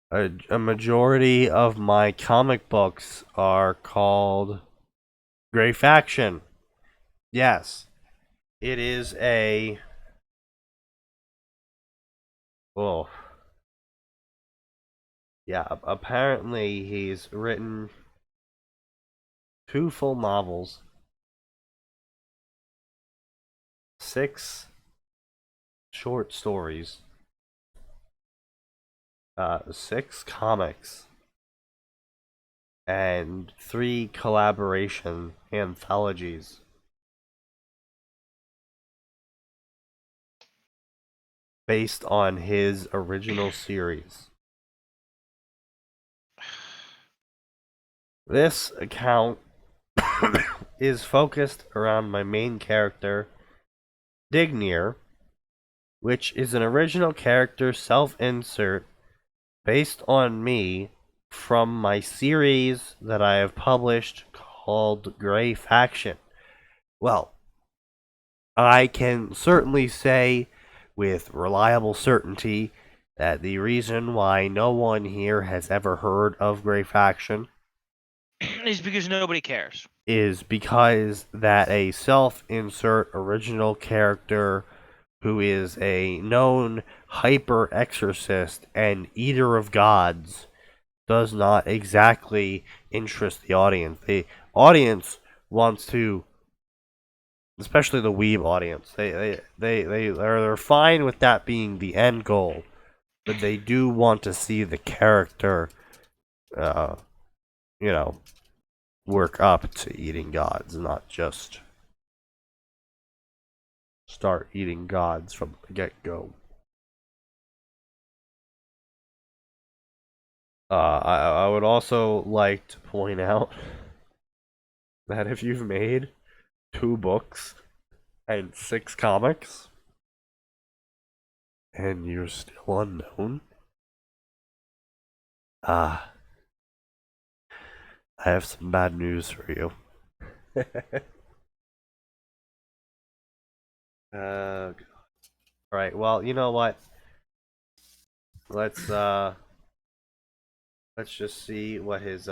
A majority of my comic books are called Grey Faction. Yes. It is a... Oh. Yeah, apparently he's written 2 full novels, 6 short stories, 6 comics, and 3 collaboration anthologies. Based on his original series. This account is focused around my main character, Dignir, which is an original character self-insert based on me from my series that I have published called Grey Faction. Well, I can certainly say with reliable certainty that the reason why no one here has ever heard of Grey Faction is because nobody cares. is because that a self-insert original character who is a known hyper-exorcist and eater of gods does not exactly interest the audience. The audience wants to, especially the weeb audience, they're fine with that being the end goal, but they do want to see the character, you know, work up to eating gods, not just start eating gods from the get-go. I would also like to point out that if you've made 2 books and 6 comics and you're still unknown, I have some bad news for you. Alright, well, you know what? Let's just see what his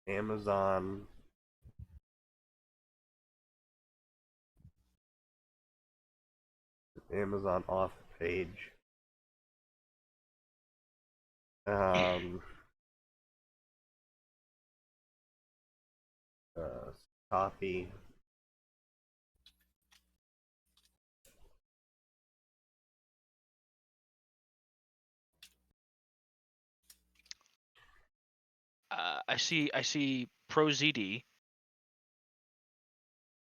Amazon author page. Copy. I see Pro ZD.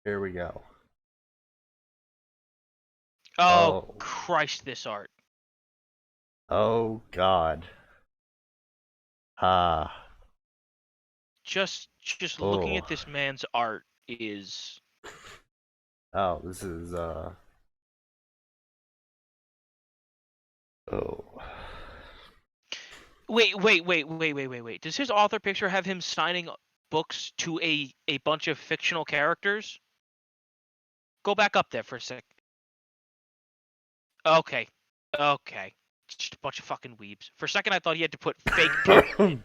Here we go. Oh Christ, this art. Oh God. Just looking at this man's art is. Oh, this is Oh. Wait. Does his author picture have him signing books to a bunch of fictional characters? Go back up there for a sec. Okay. Just a bunch of fucking weebs. For a second, I thought he had to put fake people in.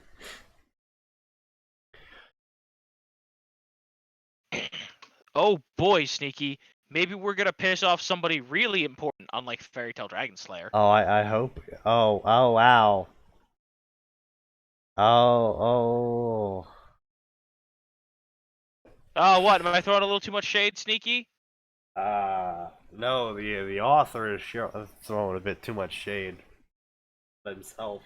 Oh boy, Sneaky. Maybe we're gonna piss off somebody really important, unlike Fairy Tale Dragon Slayer. Oh, I hope. Oh, wow. Oh. Oh, what? Am I throwing a little too much shade, Sneaky? No, the author is throwing a bit too much shade himself.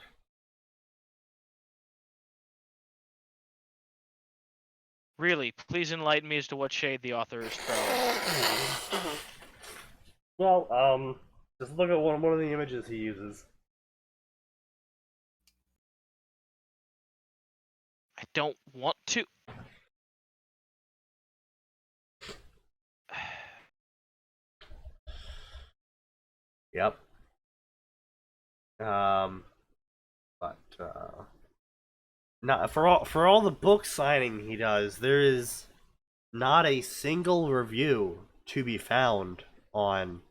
Really, please enlighten me as to what shade the author is throwing. Well, just look at one of the images he uses. I don't want to. Yep. Not for all the book signing he does, there is not a single review to be found on.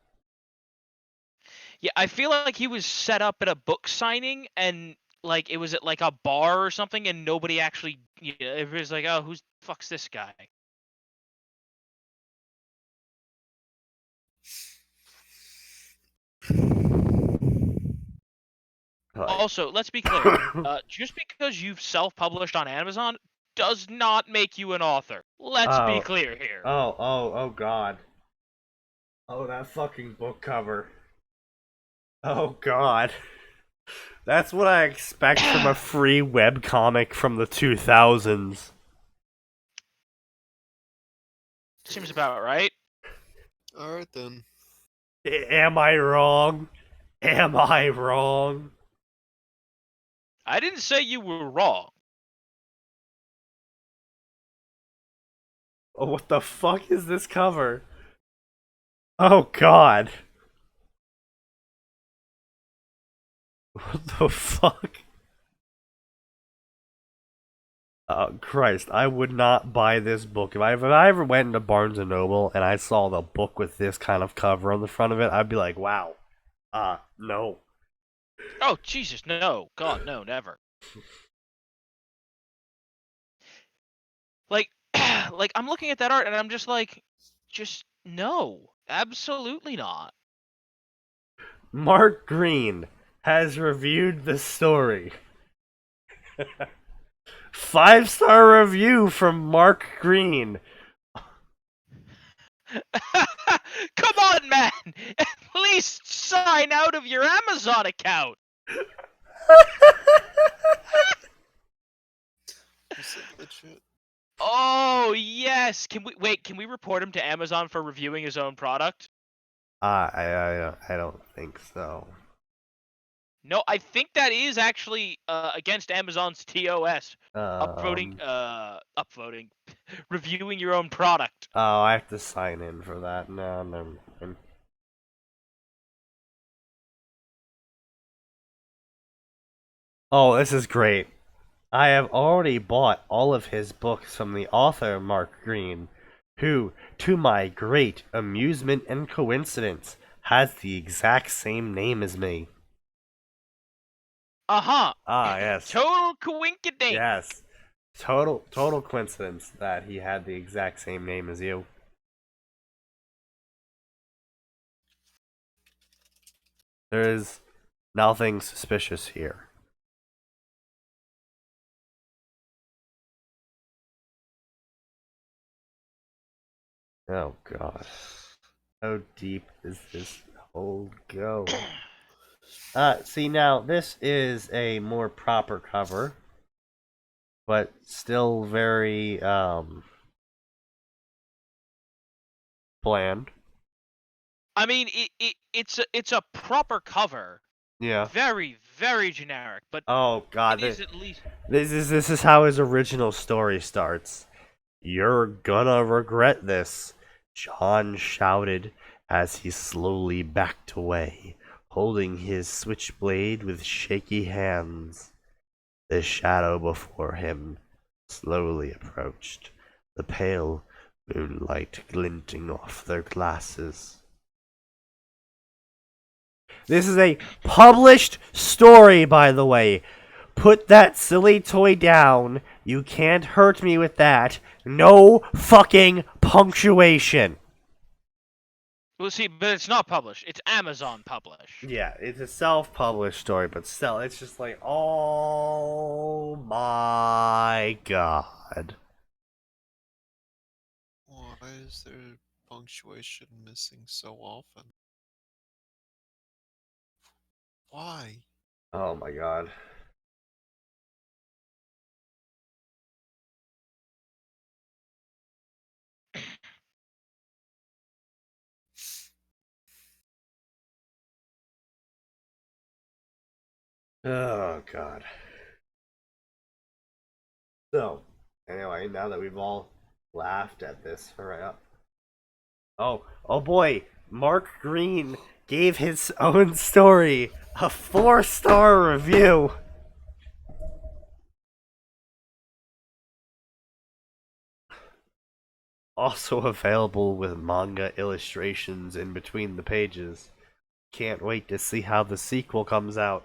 Yeah, I feel like he was set up at a book signing and like it was at like a bar or something, and nobody actually. Everybody's like, "Oh, who's the fuck's this guy?" Also, let's be clear. Just because you've self-published on Amazon does not make you an author. Let's be clear here. Oh God. Oh, that fucking book cover. Oh God. That's what I expect from a free webcomic from the 2000s. Seems about right. Alright then. Am I wrong? Am I wrong? I didn't say you were wrong. Oh, what the fuck is this cover? Oh God. What the fuck? Oh Christ, I would not buy this book. If I ever went into Barnes & Noble and I saw the book with this kind of cover on the front of it, I'd be like, wow. No. Oh, Jesus, no. God, no, never. Like, like I'm looking at that art and I'm just like, just no, absolutely not. Mark Green has reviewed the story. 5-star review from Mark Green. Come on, man! At least sign out of your Amazon account. Is it legit? Oh yes. Can we wait? Can we report him to Amazon for reviewing his own product? I don't think so. No, I think that is actually against Amazon's TOS. Um, Upvoting, reviewing your own product. Oh, I have to sign in for that. No, never mind. Oh, this is great. I have already bought all of his books from the author Mark Green, who, to my great amusement and coincidence, has the exact same name as me. Uh-huh. Ah, yes. Total coinkydink. Yes. Total coincidence that he had the exact same name as you. There is nothing suspicious here. Oh god. How deep is this hole go? See now, this is a more proper cover, but still very, bland. I mean, it's a proper cover. Yeah. Very, very generic, but Oh god, it is at least. this is how his original story starts. "You're gonna regret this," John shouted as he slowly backed away, holding his switchblade with shaky hands. The shadow before him slowly approached, the pale moonlight glinting off their glasses. This is a published story, by the way. Put that silly toy down. You can't hurt me with that. No fucking punctuation. Well, see, but it's not published. It's Amazon published. Yeah, it's a self-published story, but still, it's just like, oh my god. Why is there punctuation missing so often? Why? Oh my god. Oh god. So, anyway, now that we've all laughed at this, alright. Oh boy, Mark Green gave his own story a 4-star review. Also available with manga illustrations in between the pages. Can't wait to see how the sequel comes out.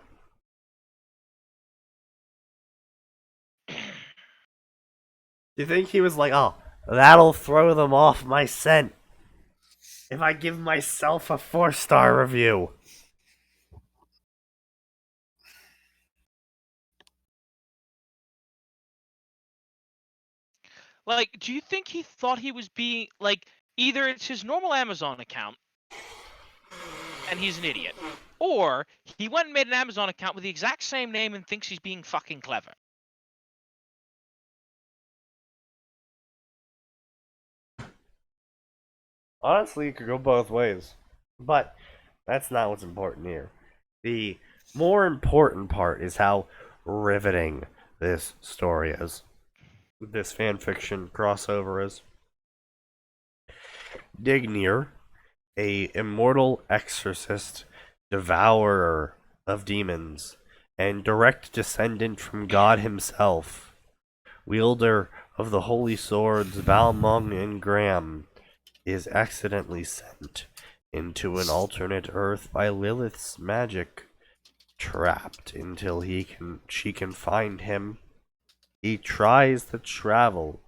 Do you think he was like, oh, that'll throw them off my scent if I give myself a 4-star review? Like, do you think he thought he was being like either it's his normal Amazon account and he's an idiot, or he went and made an Amazon account with the exact same name and thinks he's being fucking clever? Honestly, it could go both ways. But that's not what's important here. The more important part is how riveting this story is. This fanfiction crossover is. Dignir, a immortal exorcist, devourer of demons, and direct descendant from God himself, wielder of the holy swords Balmung and Graham, is accidentally sent into an alternate Earth by Lilith's magic trapped until she can find him. He tries to travel,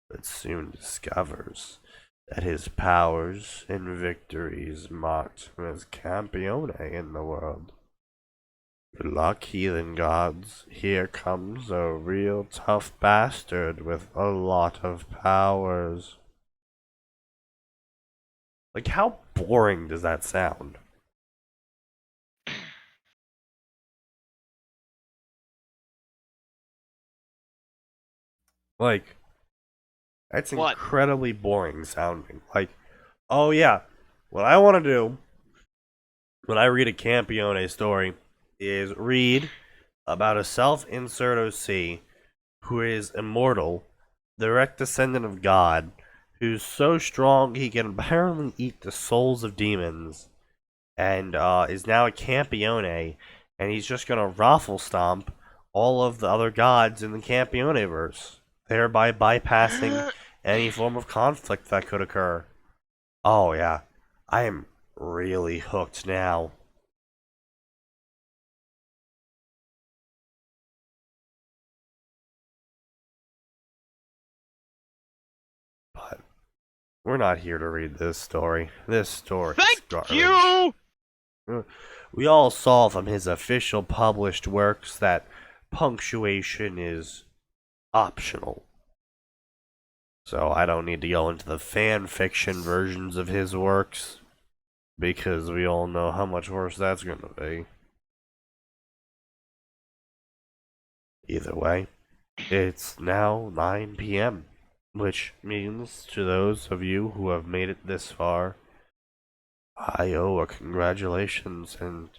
but soon discovers that his powers and victories marked him as campione in the world. Good luck, heathen gods. Here comes a real tough bastard with a lot of powers. Like, how boring does that sound? Like, that's What? incredibly boring sounding. Like, oh yeah, what I want to do when I read a Campione story is read about a self-insert OC who is immortal, direct descendant of God, who's so strong he can apparently eat the souls of demons, and is now a Campione, and he's just gonna raffle stomp all of the other gods in the Campioneverse, thereby bypassing any form of conflict that could occur. Oh yeah, I am really hooked now. But we're not here to read this story. This story is Thank garbage. you! We all saw from his official published works that punctuation is optional. So I don't need to go into the fan fiction versions of his works, because we all know how much worse that's going to be. Either way, it's now 9 p.m., which means to those of you who have made it this far, I owe a congratulations and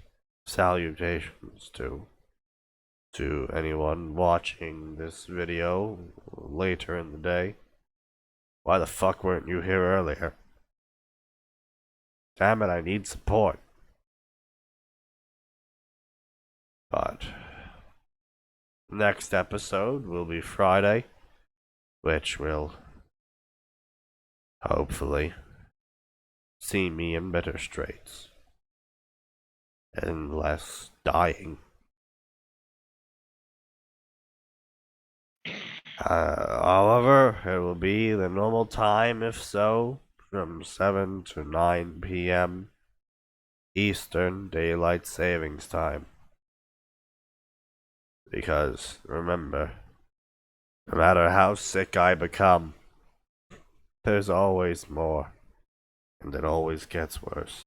salutations to anyone watching this video later in the day. Why the fuck weren't you here earlier? Damn it, I need support. But next episode will be Friday, which will hopefully see me in better straits and less dying. However, it will be the normal time, if so, from 7 to 9 p.m. Eastern Daylight Savings Time. Because, remember, no matter how sick I become, there's always more, and it always gets worse.